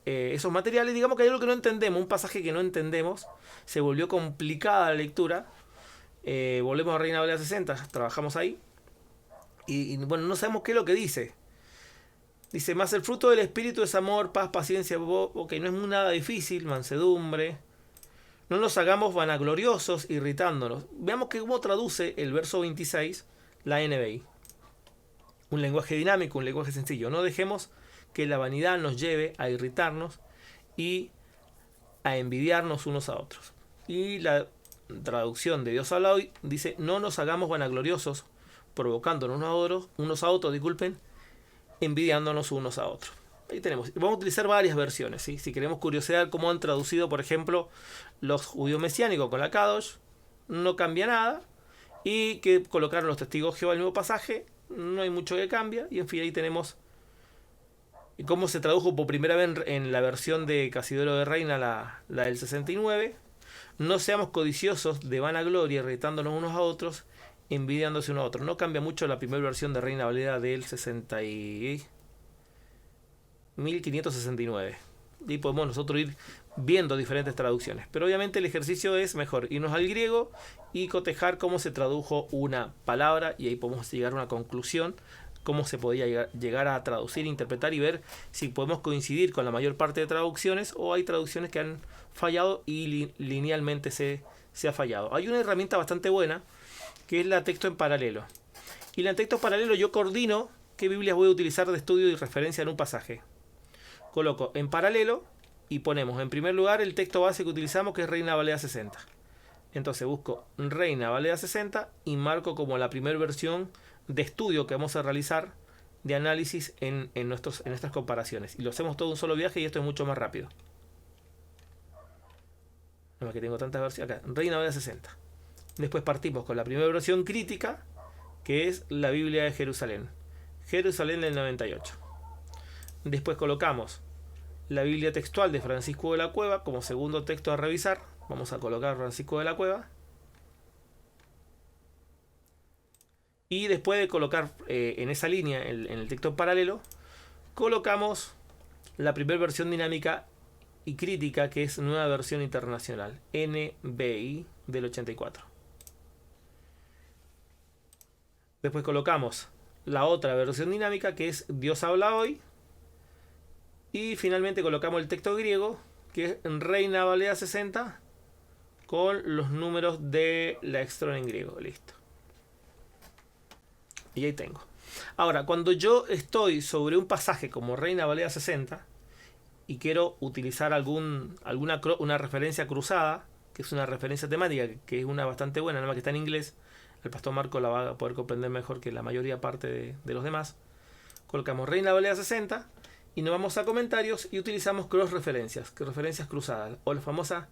S1: materiales. Digamos que hay algo que no entendemos, un pasaje que no entendemos, se volvió complicada la lectura. Volvemos a Reina Valera 60, trabajamos ahí. Y bueno, no sabemos qué es lo que dice. Dice, más el fruto del Espíritu es amor, paz, paciencia. Ok, no es nada difícil, mansedumbre. No nos hagamos vanagloriosos, irritándonos. Veamos cómo traduce el verso 26 la NBI. Un lenguaje dinámico, un lenguaje sencillo. No dejemos que la vanidad nos lleve a irritarnos y a envidiarnos unos a otros. Y la traducción de Dios habla hoy dice, no nos hagamos vanagloriosos, provocándonos unos a otros, envidiándonos unos a otros. Ahí tenemos. Vamos a utilizar varias versiones, ¿sí? Si queremos curiosear cómo han traducido, por ejemplo, los judíos mesiánicos con la Kadosh, no cambia nada. Y que colocaron los testigos de Jehová en el mismo pasaje, no hay mucho que cambia. Y en fin, ahí tenemos cómo se tradujo por primera vez en la versión de Casidoro de Reina, la del 69. No seamos codiciosos de vanagloria, irritándonos unos a otros, envidiándose uno a otro. No cambia mucho la primera versión de Reina Valera del 1569. Y podemos nosotros ir viendo diferentes traducciones. Pero obviamente el ejercicio es mejor irnos al griego y cotejar cómo se tradujo una palabra. Y ahí podemos llegar a una conclusión. Cómo se podía llegar a traducir, interpretar y ver si podemos coincidir con la mayor parte de traducciones. O hay traducciones que han fallado y linealmente se ha fallado. Hay una herramienta bastante buena que es la texto en paralelo. Y la texto en paralelo yo coordino qué Biblias voy a utilizar de estudio y referencia en un pasaje. Coloco en paralelo y ponemos en primer lugar el texto base que utilizamos, que es Reina Valera 60. Entonces busco Reina Valera 60 y marco como la primera versión de estudio que vamos a realizar de análisis en nuestras comparaciones. Y lo hacemos todo en un solo viaje y esto es mucho más rápido. No es que tengo tantas versiones acá. Reina Valera 60. Después partimos con la primera versión crítica, que es la Biblia de Jerusalén. Jerusalén del 98. Después colocamos la Biblia textual de Francisco de la Cueva como segundo texto a revisar. Vamos a colocar Francisco de la Cueva. Y después de colocar en esa línea, en el texto en paralelo, colocamos la primera versión dinámica y crítica, que es Nueva Versión Internacional, NBI del 84. Después colocamos la otra versión dinámica, que es Dios habla hoy. Y finalmente colocamos el texto griego, que es Reina Valera 60, con los números de la Extrona en griego. Listo. Y ahí tengo. Ahora, cuando yo estoy sobre un pasaje como Reina Valera 60 y quiero utilizar una referencia cruzada, que es una referencia temática, que es una bastante buena, nada más que está en inglés, el pastor Marco la va a poder comprender mejor que la mayoría parte de los demás. Colocamos Reina Valera 60 y nos vamos a comentarios y utilizamos cross referencias, que referencias cruzadas, o la famosa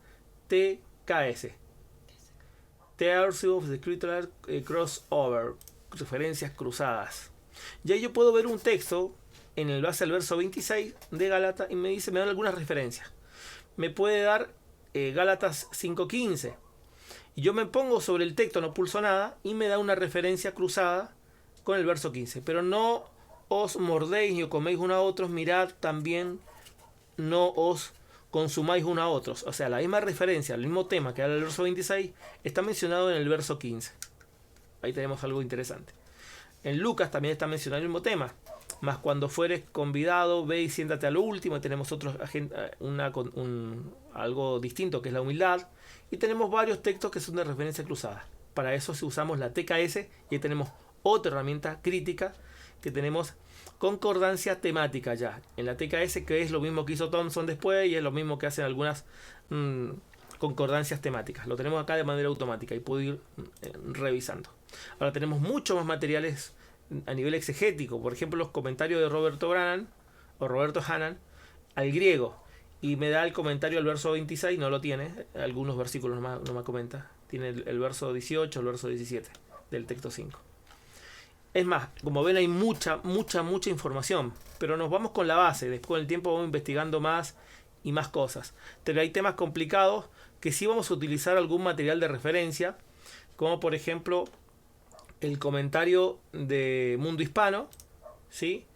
S1: TKS, Theories of the Scriptural Crossover, referencias cruzadas. Y ahí yo puedo ver un texto en el base al verso 26 de Gálatas y me da algunas referencias. Me puede dar Gálatas 5:15 y yo me pongo sobre el texto, no pulso nada y me da una referencia cruzada con el verso 15. Pero no os mordéis ni os coméis unos a otros, mirad también no os consumáis unos a otros. O sea, la misma referencia, el mismo tema que era el verso 26 está mencionado en el verso 15. Ahí tenemos algo interesante. En Lucas también está mencionado el mismo tema. Mas cuando fueres convidado, ve y siéntate a lo último. Y tenemos algo distinto, que es la humildad. Y tenemos varios textos que son de referencia cruzada. Para eso usamos la TKS. Y ahí tenemos otra herramienta crítica, que tenemos concordancia temática ya. En la TKS, que es lo mismo que hizo Thompson después, y es lo mismo que hacen algunas concordancias temáticas. Lo tenemos acá de manera automática y puedo ir revisando. Ahora tenemos muchos más materiales a nivel exegético. Por ejemplo, los comentarios de Roberto Hanan al griego. Y me da el comentario al verso 26, no lo tiene. Algunos versículos no me comenta. Tiene el verso 18, el verso 17 del texto 5. Es más, como ven, hay mucha información. Pero nos vamos con la base. Después con el tiempo vamos investigando más y más cosas. Pero hay temas complicados que sí vamos a utilizar algún material de referencia. Como por ejemplo el comentario de Mundo Hispano, ¿sí?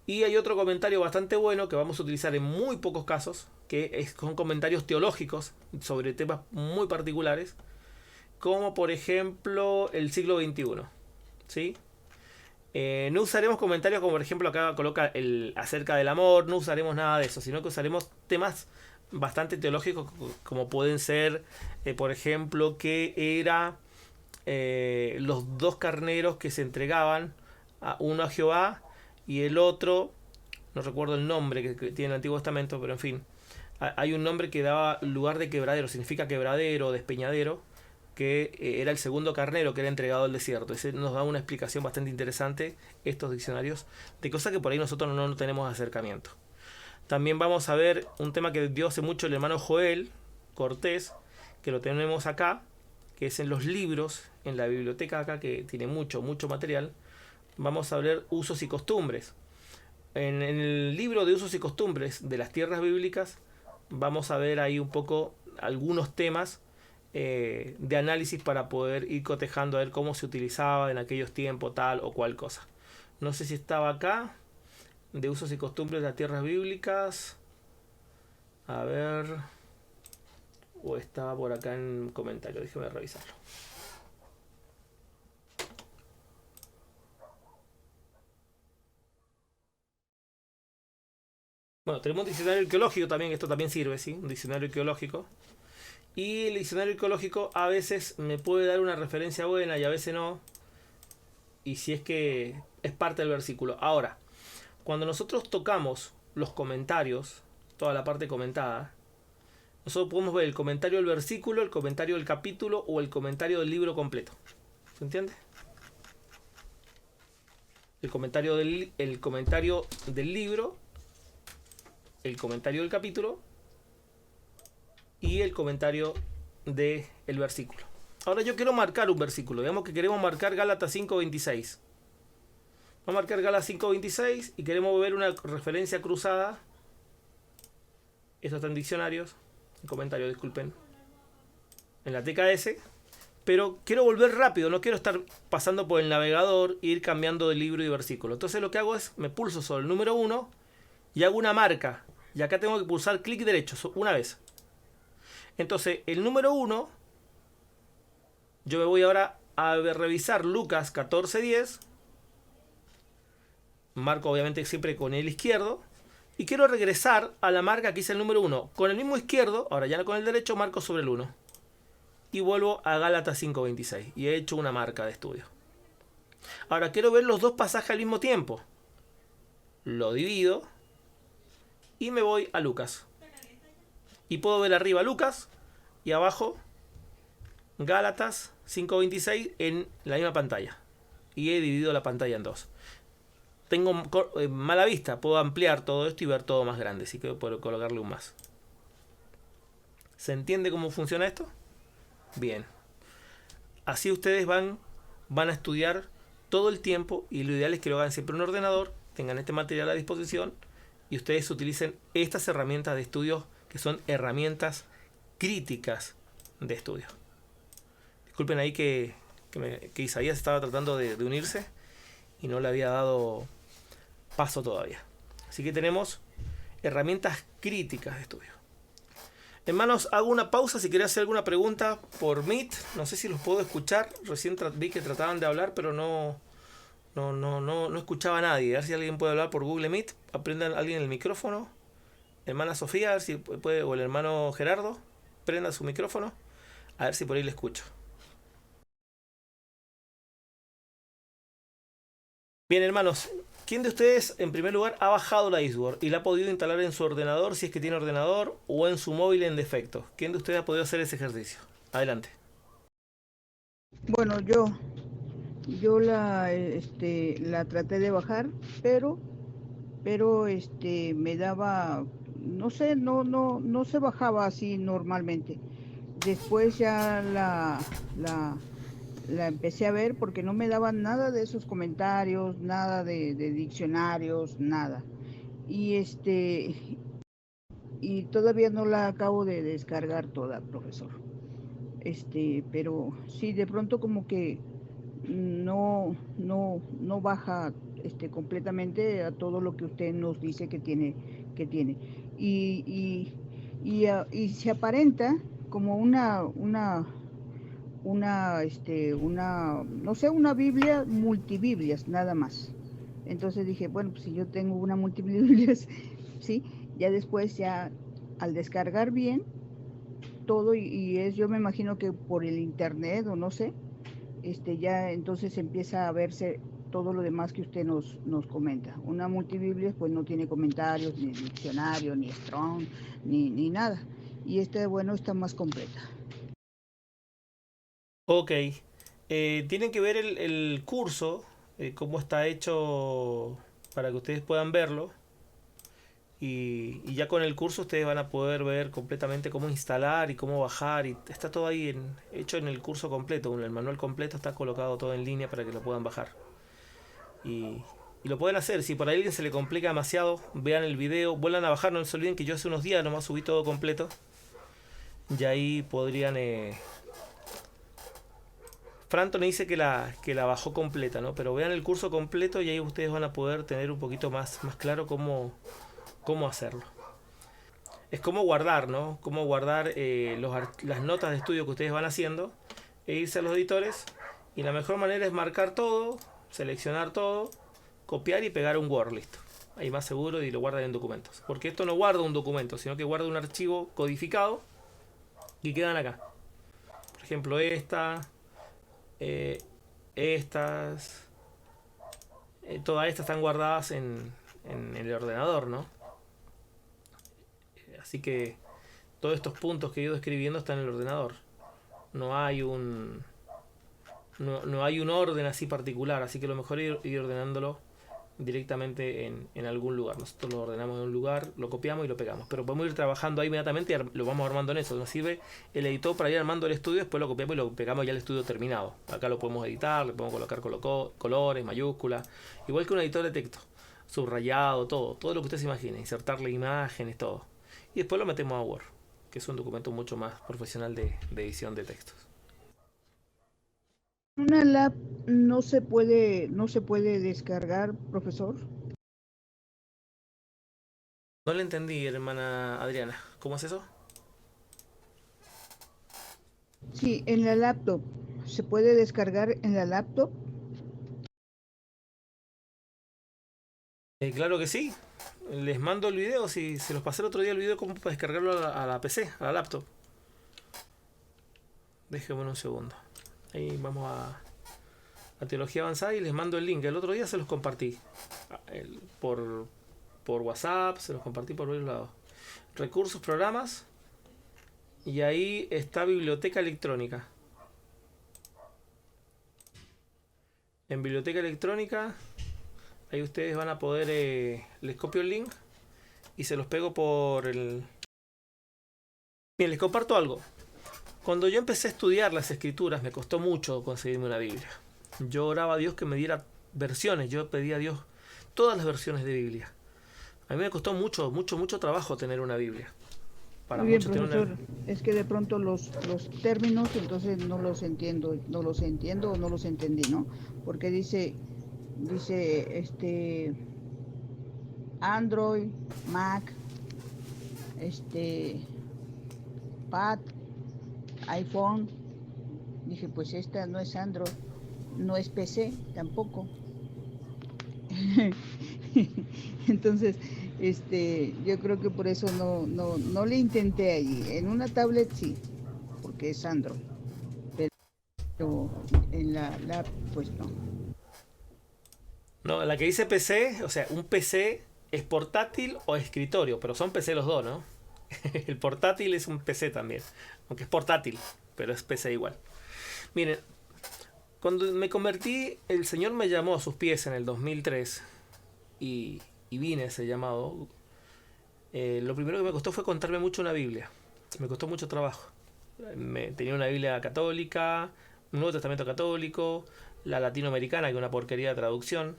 S1: Y hay otro comentario bastante bueno que vamos a utilizar en muy pocos casos, son comentarios teológicos sobre temas muy particulares, como por ejemplo el siglo XXI, ¿sí? No usaremos comentarios como por ejemplo acá coloca acerca del amor, no usaremos nada de eso, sino que usaremos temas bastante teológicos como pueden ser, por ejemplo, que era los dos carneros que se entregaban, uno a Jehová y el otro, no recuerdo el nombre que tiene el Antiguo Testamento, pero en fin, hay un nombre que daba lugar de quebradero, significa quebradero, despeñadero, que era el segundo carnero que era entregado al desierto. Ese nos da una explicación bastante interesante, estos diccionarios, de cosas que por ahí nosotros no tenemos acercamiento. También vamos a ver un tema que dio hace mucho el hermano Joel Cortés, que lo tenemos acá, que es en los libros, en la biblioteca acá, que tiene mucho material. Vamos a ver usos y costumbres. En el libro de usos y costumbres de las tierras bíblicas, vamos a ver ahí un poco algunos temas de análisis para poder ir cotejando a ver cómo se utilizaba en aquellos tiempos tal o cual cosa. No sé si estaba acá, de usos y costumbres de las tierras bíblicas. A ver, o estaba por acá en comentario, déjeme revisarlo. Bueno, tenemos un diccionario arqueológico también, esto también sirve, ¿sí? Un diccionario arqueológico. Y el diccionario arqueológico a veces me puede dar una referencia buena y a veces no. Y si es que es parte del versículo. Ahora, cuando nosotros tocamos los comentarios, toda la parte comentada, nosotros podemos ver el comentario del versículo, el comentario del capítulo o el comentario del libro completo. ¿Se entiende? El comentario del libro, el comentario del capítulo y el comentario del versículo. Ahora yo quiero marcar un versículo. Digamos que queremos marcar Gálatas 5:26. Vamos a marcar Gálatas 5:26 y queremos ver una referencia cruzada. Esto está en diccionarios. En comentarios, disculpen. En la TKS. Pero quiero volver rápido. No quiero estar pasando por el navegador e ir cambiando de libro y versículo. Entonces lo que hago es, me pulso sobre el número 1 y hago una marca. Y acá tengo que pulsar clic derecho una vez. Entonces, el número 1, yo me voy ahora a revisar Lucas 14:10. Marco obviamente siempre con el izquierdo. Y quiero regresar a la marca que hice el número 1. Con el mismo izquierdo, ahora ya con el derecho, marco sobre el 1. Y vuelvo a Gálatas 5:26. Y he hecho una marca de estudio. Ahora quiero ver los dos pasajes al mismo tiempo. Lo divido. Y me voy a Lucas. Y puedo ver arriba Lucas y abajo Gálatas 5:26 en la misma pantalla. Y he dividido la pantalla en dos. Tengo mala vista, puedo ampliar todo esto y ver todo más grande. Así que puedo colocarle un más. ¿Se entiende cómo funciona esto? Bien. Así ustedes van a estudiar todo el tiempo y lo ideal es que lo hagan siempre en un ordenador, tengan este material a disposición y ustedes utilicen estas herramientas de estudio que son herramientas críticas de estudio. Disculpen ahí que Isaías estaba tratando de unirse y no le había dado paso todavía. Así que tenemos herramientas críticas de estudio. Hermanos, hago una pausa si quieren hacer alguna pregunta por Meet. No sé si los puedo escuchar. Recién vi que trataban de hablar, pero no escuchaba a nadie. A ver si alguien puede hablar por Google Meet. Aprendan alguien el micrófono. Hermana Sofía, a ver si puede, o el hermano Gerardo, prenda su micrófono. A ver si por ahí le escucho. Bien, hermanos, ¿quién de ustedes, en primer lugar, ha bajado la Eastword y la ha podido instalar en su ordenador, si es que tiene ordenador, o en su móvil en defecto? ¿Quién de ustedes ha podido hacer ese ejercicio? Adelante.
S3: Bueno, yo la traté de bajar, pero me daba, no sé, no se bajaba así normalmente. Después ya la empecé a ver porque no me daban nada de esos comentarios, nada de diccionarios, nada. Y y todavía no la acabo de descargar toda, profesor. Pero sí, de pronto como que no baja completamente a todo lo que usted nos dice que tiene. Y, y se aparenta como no sé, una Biblia, multibiblias, nada más. Entonces dije, bueno, pues si yo tengo una multibiblias, sí, ya después ya al descargar bien todo yo me imagino que por el internet o no sé, ya entonces empieza a verse todo lo demás que usted nos comenta. Una multibiblia pues no tiene comentarios, ni diccionario, ni Strong, ni nada. Y bueno, está más completa.
S1: Ok. Tienen que ver el curso, cómo está hecho para que ustedes puedan verlo. Y ya con el curso ustedes van a poder ver completamente cómo instalar y cómo bajar. Y está todo ahí hecho en el curso completo. En el manual completo está colocado todo en línea para que lo puedan bajar. Y lo pueden hacer. Si por ahí a alguien se le complica demasiado, vean el video, vuelvan a bajar. No se olviden que yo hace unos días nomás subí todo completo. Y ahí podrían... Franton dice que la bajó completa, ¿no? Pero vean el curso completo y ahí ustedes van a poder tener un poquito más claro cómo hacerlo. Es como guardar, ¿no? Cómo guardar las notas de estudio que ustedes van haciendo e irse a los editores. Y la mejor manera es marcar todo, seleccionar todo, copiar y pegar un Word, listo. Ahí más seguro y lo guardan en documentos. Porque esto no guarda un documento, sino que guarda un archivo codificado y quedan acá. Por ejemplo, todas estas están guardadas en el ordenador, ¿no? Así que todos estos puntos que he ido escribiendo están en el ordenador. No hay un orden así particular, así que lo mejor es ir ordenándolo directamente en algún lugar. Nosotros lo ordenamos en un lugar, lo copiamos y lo pegamos. Pero podemos ir trabajando ahí inmediatamente y lo vamos armando en eso. Nos sirve el editor para ir armando el estudio, después lo copiamos y lo pegamos ya al estudio terminado. Acá lo podemos editar, le podemos colocar colores, mayúsculas, igual que un editor de texto. Subrayado, todo lo que usted se imagine, insertarle imágenes, todo. Y después lo metemos a Word, que es un documento mucho más profesional de edición de textos.
S3: ¿Una lab no se puede descargar, profesor?
S1: No le entendí, hermana Adriana. ¿Cómo es eso?
S3: Sí, en la laptop. ¿Se puede descargar en la laptop?
S1: Claro que sí. Les mando el video. Si se los pasé el otro día el video, cómo para descargarlo a la PC, a la laptop. Déjenme un segundo. Ahí vamos a Teología Avanzada y les mando el link. El otro día se los compartí por WhatsApp, se los compartí por varios lados. Recursos, programas. Y ahí está biblioteca electrónica. En biblioteca electrónica, ahí ustedes van a poder, les copio el link y se los pego por el... Bien, les comparto algo. Cuando yo empecé a estudiar las escrituras, me costó mucho conseguirme una Biblia. Yo oraba a Dios que me diera versiones, yo pedía a Dios todas las versiones de Biblia. A mí me costó mucho trabajo tener una Biblia.
S3: Para muy bien, profesor, es que de pronto los términos entonces no los entiendo o no los entendí, ¿no? Porque dice Android, Mac, Pad, iPhone. Dije, pues esta no es Android, no es PC tampoco. Entonces, yo creo que por eso no le intenté allí. En una tablet sí, porque es Android, pero en la pues no.
S1: No, la que dice PC, o sea, un PC es portátil o escritorio, pero son PC los dos, ¿no? El portátil es un PC también, aunque es portátil, pero es PC igual. Miren, cuando me convertí, el Señor me llamó a sus pies en el 2003 y vine a ese llamado. Lo primero que me costó fue contarme mucho una Biblia. Me costó mucho trabajo. Tenía una Biblia católica, un Nuevo Testamento católico, la latinoamericana, que es una porquería de traducción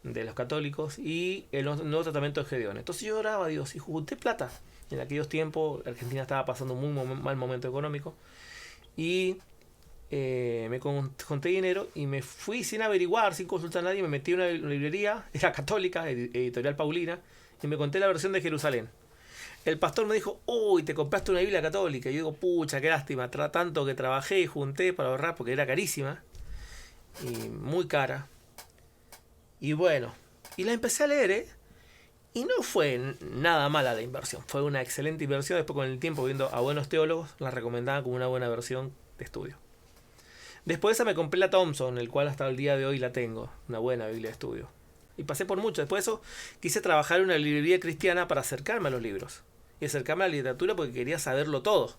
S1: de los católicos, y el Nuevo Testamento de Gedeón. Entonces yo oraba a Dios y junté plata. En aquellos tiempos Argentina estaba pasando un muy mal momento económico y conté dinero y me fui sin averiguar, sin consultar a nadie, me metí en una librería, era católica, editorial Paulina, y me conté la versión de Jerusalén. El pastor me dijo, uy, te compraste una Biblia católica. Y yo digo, pucha, qué lástima, tanto que trabajé y junté para ahorrar porque era carísima y muy cara. Y bueno, y la empecé a leer, y no fue nada mala la inversión, fue una excelente inversión. Después con el tiempo, viendo a buenos teólogos, la recomendaban como una buena versión de estudio. Después de esa me compré la Thompson, el cual hasta el día de hoy la tengo, una buena Biblia de estudio. Y pasé por mucho. Después de eso quise trabajar en una librería cristiana para acercarme a los libros y acercarme a la literatura porque quería saberlo todo.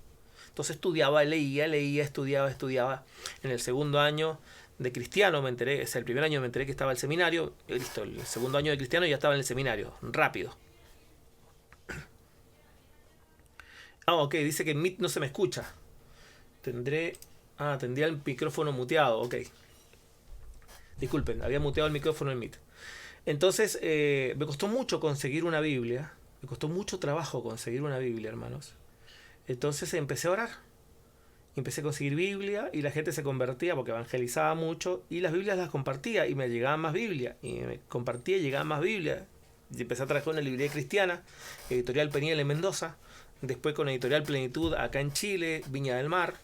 S1: Entonces estudiaba, leía, estudiaba. En el segundo año de cristiano me enteré, es el primer año me enteré que estaba el seminario, y listo, el segundo año de cristiano ya estaba en el seminario, rápido. Ok, dice que en Meet no se me escucha. Tendría el micrófono muteado, ok. Disculpen, había muteado el micrófono en Meet. Entonces, me costó mucho conseguir una Biblia. Me costó mucho trabajo conseguir una Biblia, hermanos. Entonces empecé a orar. Empecé a conseguir Biblia y la gente se convertía porque evangelizaba mucho y las Biblias las compartía y me llegaban más Biblia. Y me compartía y llegaban más Biblia. Y empecé a trabajar en una librería cristiana, editorial Peniel en Mendoza. Después con editorial Plenitud acá en Chile, Viña del Mar.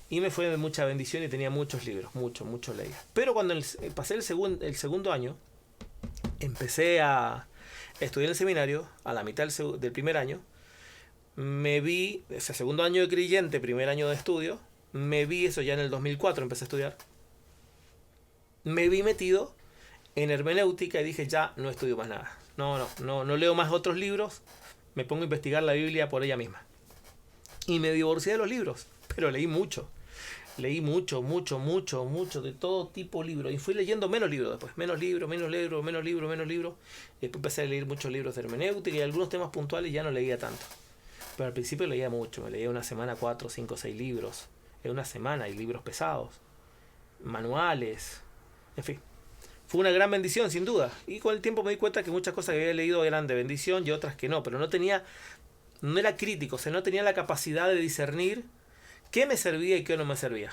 S1: Y me fue de mucha bendición y tenía muchos libros, mucho leía. Pero cuando pasé el segundo año, empecé a estudiar en el seminario, a la mitad del primer año, me vi, ese segundo año de creyente, primer año de estudio, me vi, eso ya en el 2004 empecé a estudiar, me vi metido en hermenéutica y dije, ya no estudio más nada. No leo más otros libros, me pongo a investigar la Biblia por ella misma. Y me divorcié de los libros, pero leí mucho. Leí mucho, de todo tipo de libros. Y fui leyendo menos libros después. Menos libros. Y después empecé a leer muchos libros de hermenéutica y algunos temas puntuales ya no leía tanto. Pero al principio leía mucho. Me leía una semana 4, 5, 6 libros. En una semana, y libros pesados. Manuales. En fin. Fue una gran bendición, sin duda. Y con el tiempo me di cuenta que muchas cosas que había leído eran de bendición y otras que no. Pero no era crítico. O sea, no tenía la capacidad de discernir qué me servía y qué no me servía.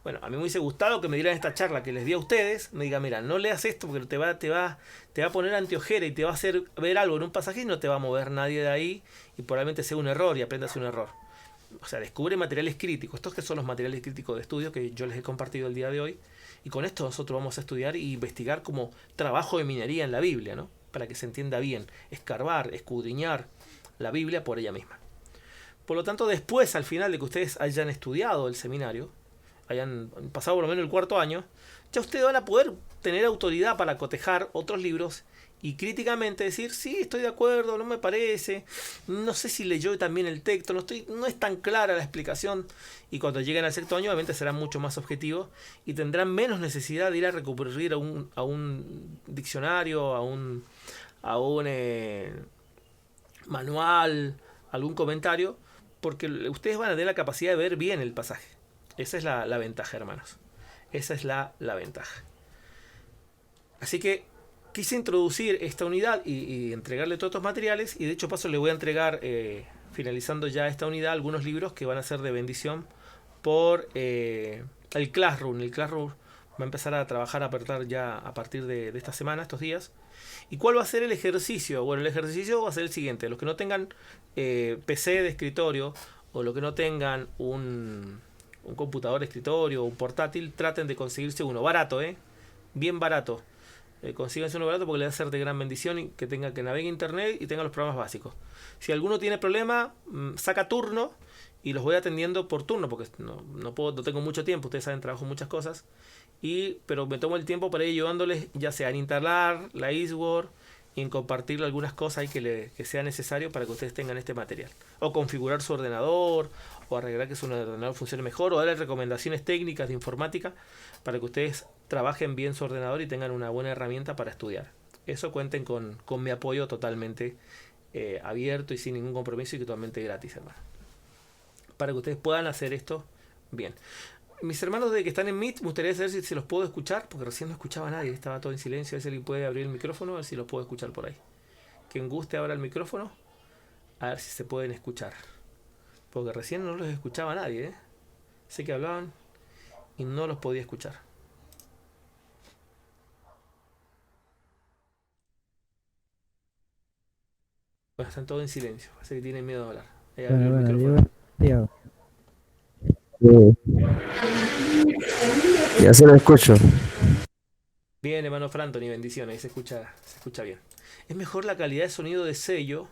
S1: Bueno, a mí me hubiese gustado que me dieran esta charla que les di a ustedes, me digan, mira, no leas esto porque te va a poner anteojera y te va a hacer ver algo en un pasaje y no te va a mover nadie de ahí y probablemente sea un error y aprendas un error. O sea, descubre materiales críticos. Estos que son los materiales críticos de estudio que yo les he compartido el día de hoy. Y con esto nosotros vamos a estudiar e investigar como trabajo de minería en la Biblia, ¿no? Para que se entienda bien. Escarbar, escudriñar la Biblia por ella misma. Por lo tanto, después, al final de que ustedes hayan estudiado el seminario, hayan pasado por lo menos el cuarto año, ya ustedes van a poder tener autoridad para cotejar otros libros y críticamente decir, sí, estoy de acuerdo, no me parece, no sé si leyó también el texto, no es tan clara la explicación. Y cuando lleguen al sexto año, obviamente serán mucho más objetivos y tendrán menos necesidad de ir a recurrir a un diccionario, a un manual, algún comentario, porque ustedes van a tener la capacidad de ver bien el pasaje. Esa es la ventaja, hermanos. Esa es la ventaja. Así que quise introducir esta unidad y entregarle todos estos materiales. Y de hecho, paso, le voy a entregar, finalizando ya esta unidad, algunos libros que van a ser de bendición por el Classroom. El Classroom va a empezar a trabajar, a apertar ya a partir de esta semana, estos días. ¿Y cuál va a ser el ejercicio? Bueno, el ejercicio va a ser el siguiente. Los que no tengan PC de escritorio o los que no tengan un computador de escritorio o un portátil, traten de conseguirse uno barato, bien barato. Consíganse uno barato porque le va a ser de gran bendición y que navegue internet y tenga los programas básicos. Si alguno tiene problema, saca turno y los voy atendiendo por turno porque no tengo mucho tiempo. Ustedes saben, trabajo muchas cosas. Pero me tomo el tiempo para ir ayudándoles, ya sea en instalar la Eastword y en compartir algunas cosas ahí que sea necesario para que ustedes tengan este material. O configurar su ordenador, o arreglar que su ordenador funcione mejor, o darles recomendaciones técnicas de informática para que ustedes trabajen bien su ordenador y tengan una buena herramienta para estudiar. Eso cuenten con mi apoyo totalmente abierto y sin ningún compromiso y totalmente gratis, hermano. Para que ustedes puedan hacer esto bien. Mis hermanos de que están en Meet, me gustaría saber si se los puedo escuchar, porque recién no escuchaba a nadie, estaba todo en silencio. A ver si alguien puede abrir el micrófono, a ver si los puedo escuchar por ahí. Quien guste abra el micrófono, a ver si se pueden escuchar. Porque recién no los escuchaba a nadie, Sé que hablaban y no los podía escuchar. Bueno, están todos en silencio, parece que tienen miedo de hablar. Ahí abrió el micrófono.
S4: Diego.
S5: Ya se lo escucho.
S1: Bien, hermano Frantoni, bendiciones, se escucha bien. Es mejor la calidad de sonido de Sello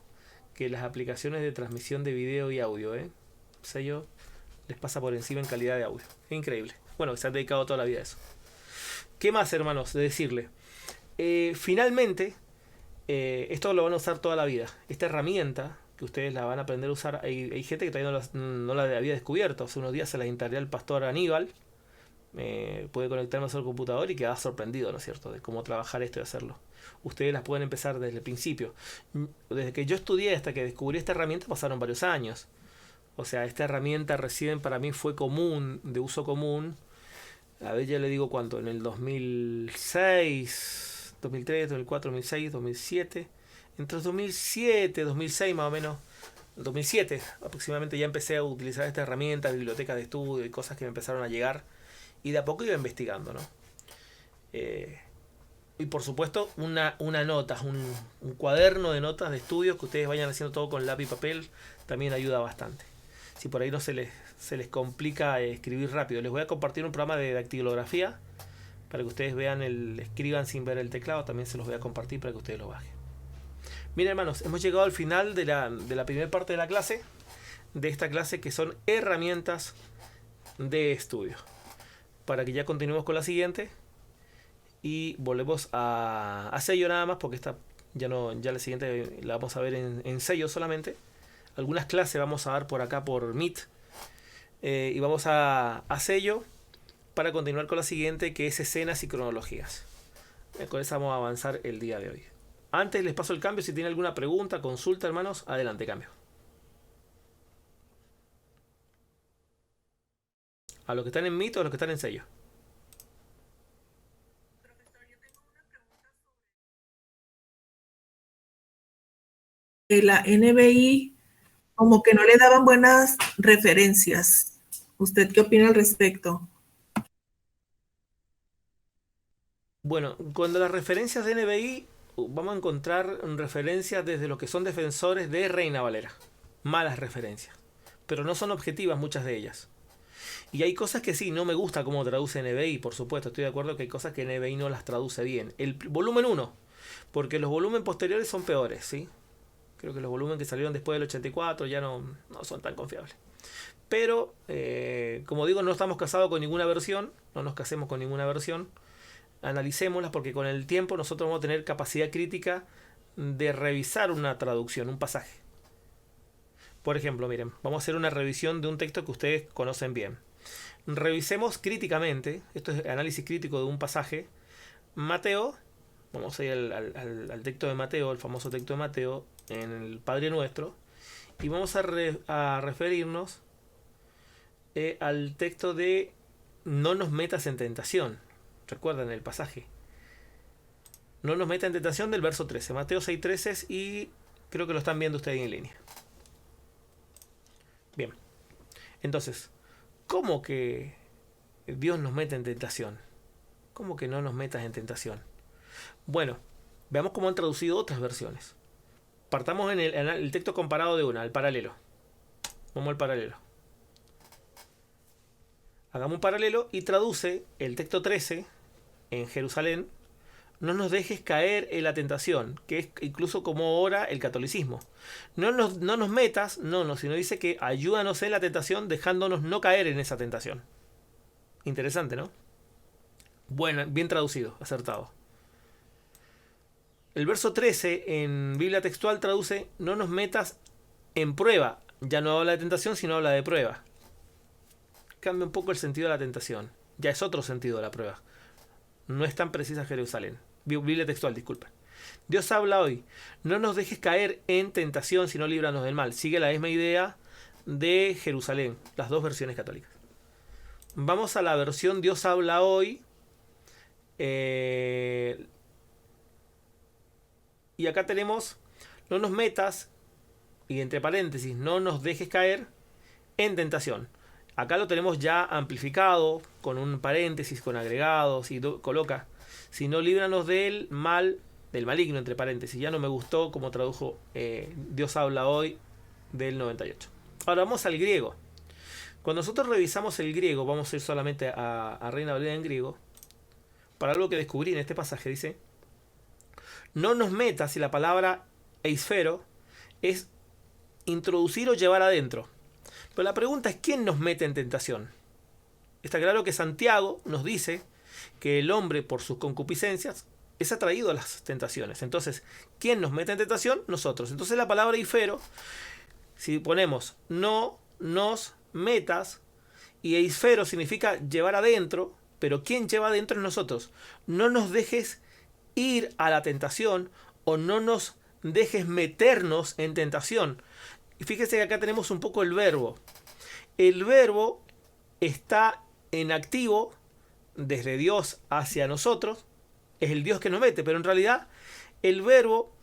S1: que las aplicaciones de transmisión de video y audio, ¿eh? Sello les pasa por encima en calidad de audio. Es increíble. Bueno, se han dedicado toda la vida a eso. ¿Qué más, hermanos? De decirle. Finalmente, esto lo van a usar toda la vida. Esta herramienta que ustedes la van a aprender a usar, hay gente que todavía no la había descubierto. Hace unos días se la instalé al pastor Aníbal. Puede conectarme a su computador y quedar sorprendido, ¿no es cierto?, de cómo trabajar esto y hacerlo. Ustedes las pueden empezar desde el principio. Desde que yo estudié hasta que descubrí esta herramienta pasaron varios años. O sea, esta herramienta recién para mí fue común, de uso común. A ver, ya le digo cuánto, en el 2006, 2003, 2004, 2006, 2007. Entre el 2007, 2006 más o menos. En 2007 aproximadamente ya empecé a utilizar esta herramienta, biblioteca de estudio y cosas que me empezaron a llegar. Y de a poco iba investigando, ¿no? Y por supuesto, una nota, un cuaderno de notas de estudios que ustedes vayan haciendo todo con lápiz y papel, también ayuda bastante. Si por ahí no se les complica escribir rápido, les voy a compartir un programa de dactilografía para que ustedes vean escriban sin ver el teclado, también se los voy a compartir para que ustedes lo bajen. Miren, hermanos, hemos llegado al final de la primera parte de la clase, de esta clase que son herramientas de estudio. Para que ya continuemos con la siguiente y volvemos a Sello nada más, porque esta ya la siguiente la vamos a ver en Sello solamente. Algunas clases vamos a dar por acá por Meet, y vamos a Sello para continuar con la siguiente, que es escenas y cronologías. Con eso vamos a avanzar el día de hoy. Antes les paso el cambio. Si tienen alguna pregunta, consulta, hermanos, adelante, cambio. ¿A los que están en Meet o a los que están en Sello?
S6: La NBI como que no le daban buenas referencias. ¿Usted qué opina al respecto?
S1: Bueno, cuando las referencias de NBI, vamos a encontrar referencias desde los que son defensores de Reina Valera. Malas referencias. Pero no son objetivas muchas de ellas. Y hay cosas que sí, no me gusta cómo traduce NBI, por supuesto. Estoy de acuerdo que hay cosas que NBI no las traduce bien. El volumen 1, porque los volúmenes posteriores son peores, ¿sí? Creo que los volúmenes que salieron después del 84 ya no son tan confiables. Pero, como digo, no estamos casados con ninguna versión. No nos casemos con ninguna versión. Analicémoslas, porque con el tiempo nosotros vamos a tener capacidad crítica de revisar una traducción, un pasaje. Por ejemplo, miren, vamos a hacer una revisión de un texto que ustedes conocen bien. Revisemos críticamente, esto es análisis crítico de un pasaje, Mateo. Vamos a ir al texto de Mateo, el famoso texto de Mateo, en el Padre Nuestro, y vamos a referirnos al texto de no nos metas en tentación. Recuerdan el pasaje. No nos metas en tentación del verso 13. Mateo 6:13, y creo que lo están viendo ustedes ahí en línea. Bien. Entonces, ¿cómo que Dios nos mete en tentación? ¿Cómo que no nos metas en tentación? Bueno, veamos cómo han traducido otras versiones. Partamos en el texto comparado de una, el paralelo. Vamos al paralelo. Hagamos un paralelo y traduce el texto 13 en Jerusalén. No nos dejes caer en la tentación, que es incluso como ora el catolicismo. No nos metas, sino dice que ayúdanos en la tentación, dejándonos no caer en esa tentación. Interesante, ¿no? Bueno, bien traducido, acertado. El verso 13 en Biblia textual traduce: no nos metas en prueba. Ya no habla de tentación, sino habla de prueba. Cambia un poco el sentido de la tentación. Ya es otro sentido de la prueba. No es tan precisa Jerusalén. Biblia textual, disculpen. Dios habla hoy: no nos dejes caer en tentación, sino líbranos del mal. Sigue la misma idea de Jerusalén, las dos versiones católicas. Vamos a la versión Dios habla hoy. Y acá tenemos: no nos metas, y entre paréntesis, no nos dejes caer en tentación. Acá lo tenemos ya amplificado, con un paréntesis, con agregados, y coloca, si no, líbranos del mal, del maligno, entre paréntesis. Ya no me gustó como tradujo Dios habla hoy del 98. Ahora vamos al griego. Cuando nosotros revisamos el griego, vamos a ir solamente a Reina Valera en griego, para algo que descubrí en este pasaje, dice, no nos metas, y la palabra eisfero es introducir o llevar adentro. Pero la pregunta es, ¿quién nos mete en tentación? Está claro que Santiago nos dice que el hombre, por sus concupiscencias, es atraído a las tentaciones. Entonces, ¿quién nos mete en tentación? Nosotros. Entonces la palabra eisfero, si ponemos no nos metas, y eisfero significa llevar adentro, pero ¿quién lleva adentro es nosotros? No nos dejes ir a la tentación, o no nos dejes meternos en tentación. Y fíjese que acá tenemos un poco el verbo. El verbo está en activo desde Dios hacia nosotros. Es el Dios que nos mete, pero en realidad el verbo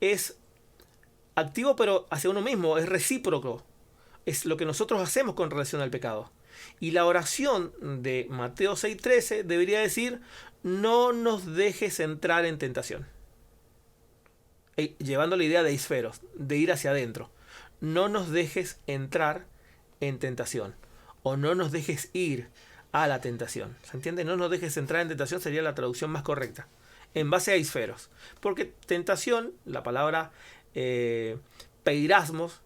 S1: es activo pero hacia uno mismo, es recíproco. Es lo que nosotros hacemos con relación al pecado. Y la oración de Mateo 6:13 debería decir, no nos dejes entrar en tentación. Llevando la idea de eisferos, de ir hacia adentro. No nos dejes entrar en tentación, o no nos dejes ir a la tentación. ¿Se entiende? No nos dejes entrar en tentación sería la traducción más correcta, en base a eisferos. Porque tentación, la palabra peirasmos,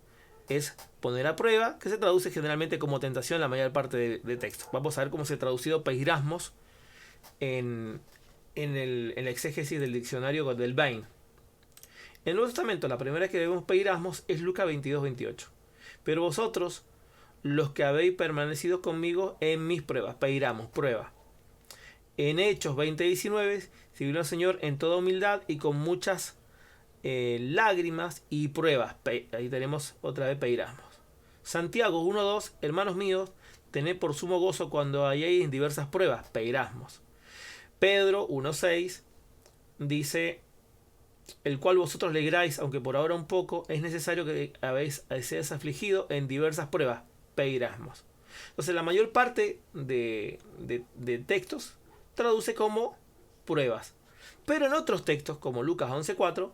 S1: es poner a prueba, que se traduce generalmente como tentación en la mayor parte de textos. Vamos a ver cómo se ha traducido peirasmos en el exégesis del diccionario del Bain. En el Nuevo Testamento, la primera vez que vemos peirasmos es Lucas 22:28. Pero vosotros, los que habéis permanecido conmigo en mis pruebas, peiramos, prueba. En Hechos 20:19, sirvió al Señor en toda humildad y con muchas lágrimas y pruebas. Ahí tenemos otra vez peirasmos. Santiago 1:2, hermanos míos, tened por sumo gozo cuando hayáis diversas pruebas, peirasmos. Pedro 1:6 dice, el cual vosotros alegráis, aunque por ahora un poco, es necesario que seáis afligido en diversas pruebas, peirasmos. Entonces la mayor parte de textos traduce como pruebas. Pero en otros textos, como Lucas 11:4,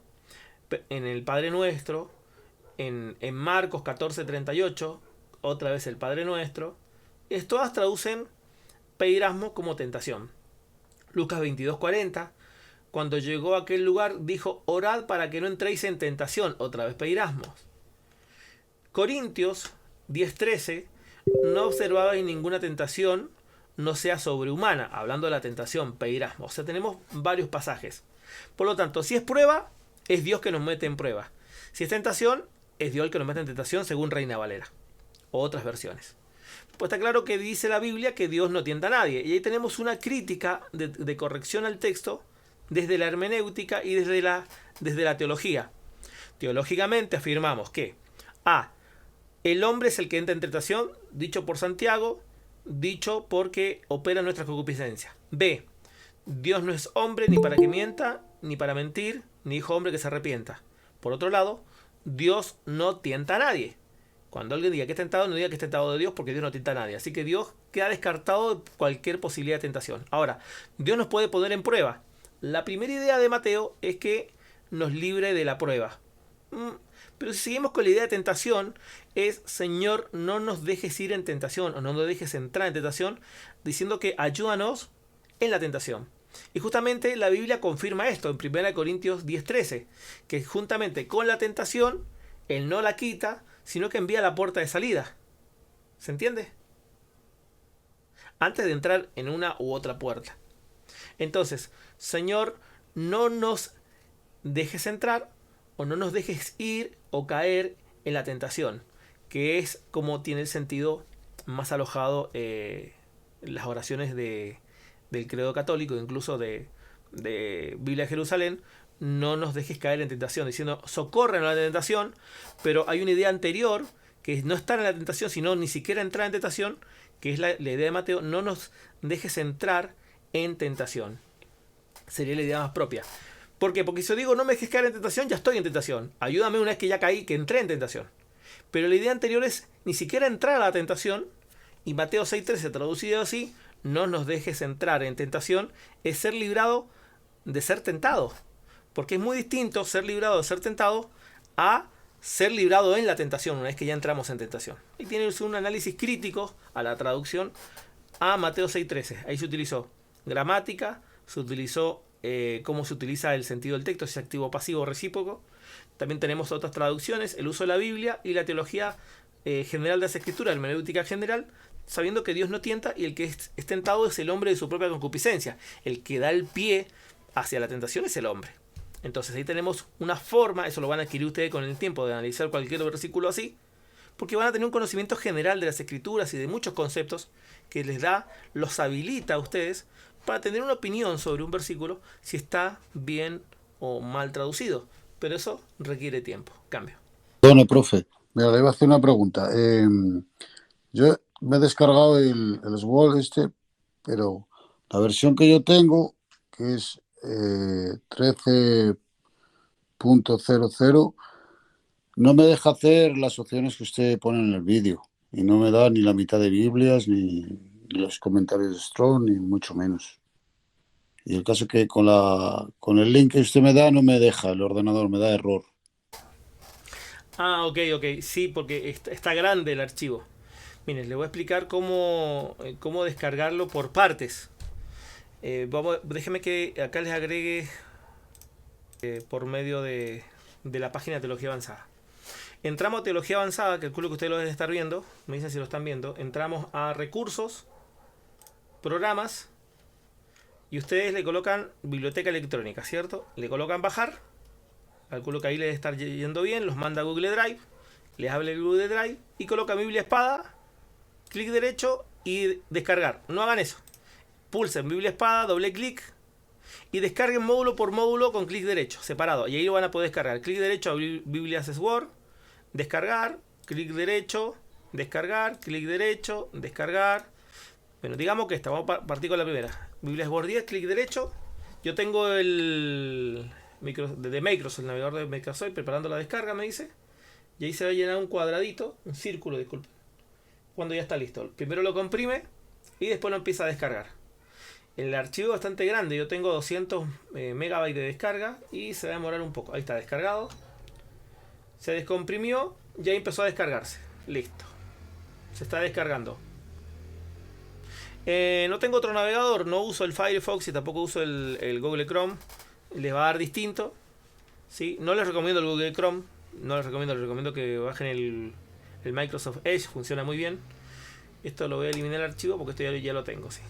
S1: en el Padre Nuestro, en Marcos 14:38, otra vez el Padre Nuestro, todas traducen peirasmo como tentación. Lucas 22:40, cuando llegó a aquel lugar, dijo, orad para que no entréis en tentación, otra vez peirasmos. Corintios 10:13, no observabais ninguna tentación, no sea sobrehumana, hablando de la tentación, peirasmo. O sea, tenemos varios pasajes. Por lo tanto, si es prueba, es Dios que nos mete en prueba. Si es tentación, es Dios el que nos mete en tentación, según Reina Valera, o otras versiones. Pues está claro que dice la Biblia que Dios no tienta a nadie. Y ahí tenemos una crítica de corrección al texto, desde la hermenéutica y desde la teología. Teológicamente afirmamos que A. El hombre es el que entra en tentación, dicho por Santiago, dicho porque opera nuestra concupiscencia. B. Dios no es hombre ni para que mienta, ni para mentir, ni hijo hombre que se arrepienta. Por otro lado, Dios no tienta a nadie. Cuando alguien diga que es tentado, no diga que es tentado de Dios, porque Dios no tienta a nadie. Así que Dios queda descartado de cualquier posibilidad de tentación. Ahora, Dios nos puede poner en prueba. La primera idea de Mateo es que nos libre de la prueba. Pero si seguimos con la idea de tentación, es, Señor, no nos dejes ir en tentación, o no nos dejes entrar en tentación, diciendo que ayúdanos en la tentación. Y justamente la Biblia confirma esto en 1 Corintios 10:13, que juntamente con la tentación, Él no la quita, sino que envía la puerta de salida. ¿Se entiende? Antes de entrar en una u otra puerta. Entonces, Señor, no nos dejes entrar o no nos dejes ir o caer en la tentación, que es como tiene el sentido más alojado las oraciones del credo católico, incluso de Biblia de Jerusalén. No nos dejes caer en tentación, diciendo socorren a la tentación, pero hay una idea anterior que es no estar en la tentación, sino ni siquiera entrar en tentación, que es la idea de Mateo, no nos dejes entrar en tentación. Sería la idea más propia. ¿Por qué? Porque si yo digo no me dejes caer en tentación, ya estoy en tentación. Ayúdame una vez que ya caí, que entré en tentación. Pero la idea anterior es ni siquiera entrar a la tentación Y Mateo 6:13, traducido así, no nos dejes entrar en tentación, es ser librado de ser tentado. Porque es muy distinto ser librado de ser tentado a ser librado en la tentación, una vez que ya entramos en tentación. Y tiene un análisis crítico a la traducción a Mateo 6:13. Ahí se utilizó gramática, se utilizó cómo se utiliza el sentido del texto, si es activo, pasivo o recíproco. También tenemos otras traducciones, el uso de la Biblia y la teología general de las escrituras, la hermenéutica general, sabiendo que Dios no tienta y el que es tentado es el hombre de su propia concupiscencia. El que da el pie hacia la tentación es el hombre. Entonces ahí tenemos una forma, eso lo van a adquirir ustedes con el tiempo, de analizar cualquier versículo así, porque van a tener un conocimiento general de las escrituras y de muchos conceptos que los habilita a ustedes para tener una opinión sobre un versículo si está bien o mal traducido. Pero eso requiere tiempo. Cambio.
S4: Perdone, profe. Mira, le iba a hacer una pregunta. Yo me he descargado el Sword pero la versión que yo tengo, que es 13.00, no me deja hacer las opciones que usted pone en el vídeo. Y no me da ni la mitad de Biblias, ni los comentarios de Strong, ni mucho menos. Y el caso es que con el link que usted me da, no me deja el ordenador, me da error.
S1: Ok. Sí, porque está grande el archivo. Miren, le voy a explicar cómo descargarlo por partes. Déjeme que acá les agregue por medio de la página de Teología Avanzada. Entramos a Teología Avanzada, calculo que ustedes lo deben estar viendo, me dicen si lo están viendo. Entramos a Recursos, Programas, y ustedes le colocan Biblioteca Electrónica, ¿cierto? Le colocan Bajar, calculo que ahí les debe estar yendo bien, los manda a Google Drive, les habla el Google Drive, y coloca Biblia Espada, clic derecho y descargar. No hagan eso. Pulsen Biblia Espada, doble clic, y descarguen módulo por módulo con clic derecho, separado. Y ahí lo van a poder descargar. Clic derecho a Biblias Word, descargar, clic derecho, descargar, clic derecho, descargar. Bueno, digamos que esta, vamos a partir con la primera. Biblias Word 10, clic derecho. Yo tengo de Microsoft, el navegador de Microsoft, preparando la descarga, me dice. Y ahí se va a llenar un cuadradito, un círculo, disculpen. Cuando ya está listo. Primero lo comprime y después lo empieza a descargar. El archivo es bastante grande, yo tengo 200 megabytes de descarga y se va a demorar un poco. Ahí está descargado. Se descomprimió, ya empezó a descargarse. Listo. Se está descargando. No tengo otro navegador, no uso el Firefox y tampoco uso el Google Chrome. Les va a dar distinto. ¿Sí? No les recomiendo el Google Chrome. No les recomiendo que bajen el Microsoft Edge, funciona muy bien. Esto lo voy a eliminar el archivo porque esto ya lo tengo, sí.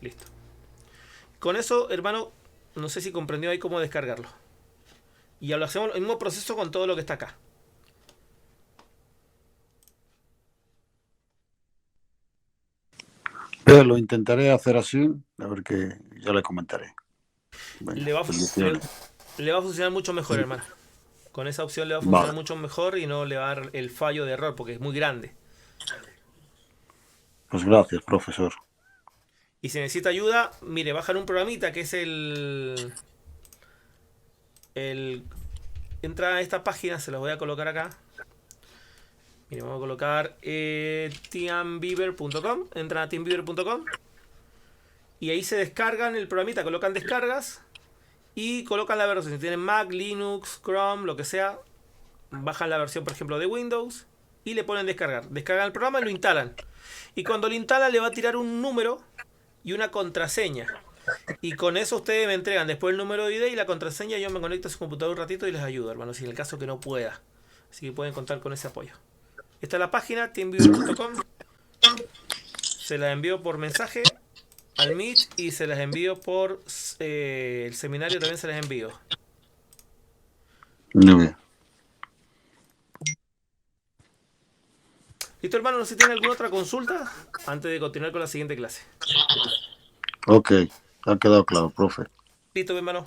S1: Listo. Con eso, hermano, no sé si comprendió ahí cómo descargarlo. Y ya lo hacemos el mismo proceso con todo lo que está acá.
S4: Lo intentaré hacer así, a ver que ya le comentaré. Bueno,
S1: le va a funcionar mucho mejor, hermano. Con esa opción le va a funcionar mucho mejor y no le va a dar el fallo de error porque es muy grande.
S4: Pues gracias, profesor.
S1: Y si necesita ayuda, mire, bajan un programita que es entra a esta página, se los voy a colocar acá. Mire, vamos a colocar teambeaver.com. Entran a teambeaver.com y ahí se descargan el programita, colocan descargas y colocan la versión. Si tienen Mac, Linux, Chrome, lo que sea, bajan la versión, por ejemplo, de Windows y le ponen descargar. Descargan el programa y lo instalan. Y cuando lo instalan le va a tirar un número y una contraseña. Y con eso ustedes me entregan después el número de ID y la contraseña. Yo me conecto a su computador un ratito y les ayudo, hermanos, si en el caso que no pueda. Así que pueden contar con ese apoyo. Esta es la página, teambeaver.com. Se la envío por mensaje al Meet y se las envío por el seminario, también se las envío.
S4: Muy bien.
S1: Listo, hermano, no sé si tiene alguna otra consulta antes de continuar con la siguiente clase.
S4: Ok, ha quedado claro, profe.
S1: Listo, hermano.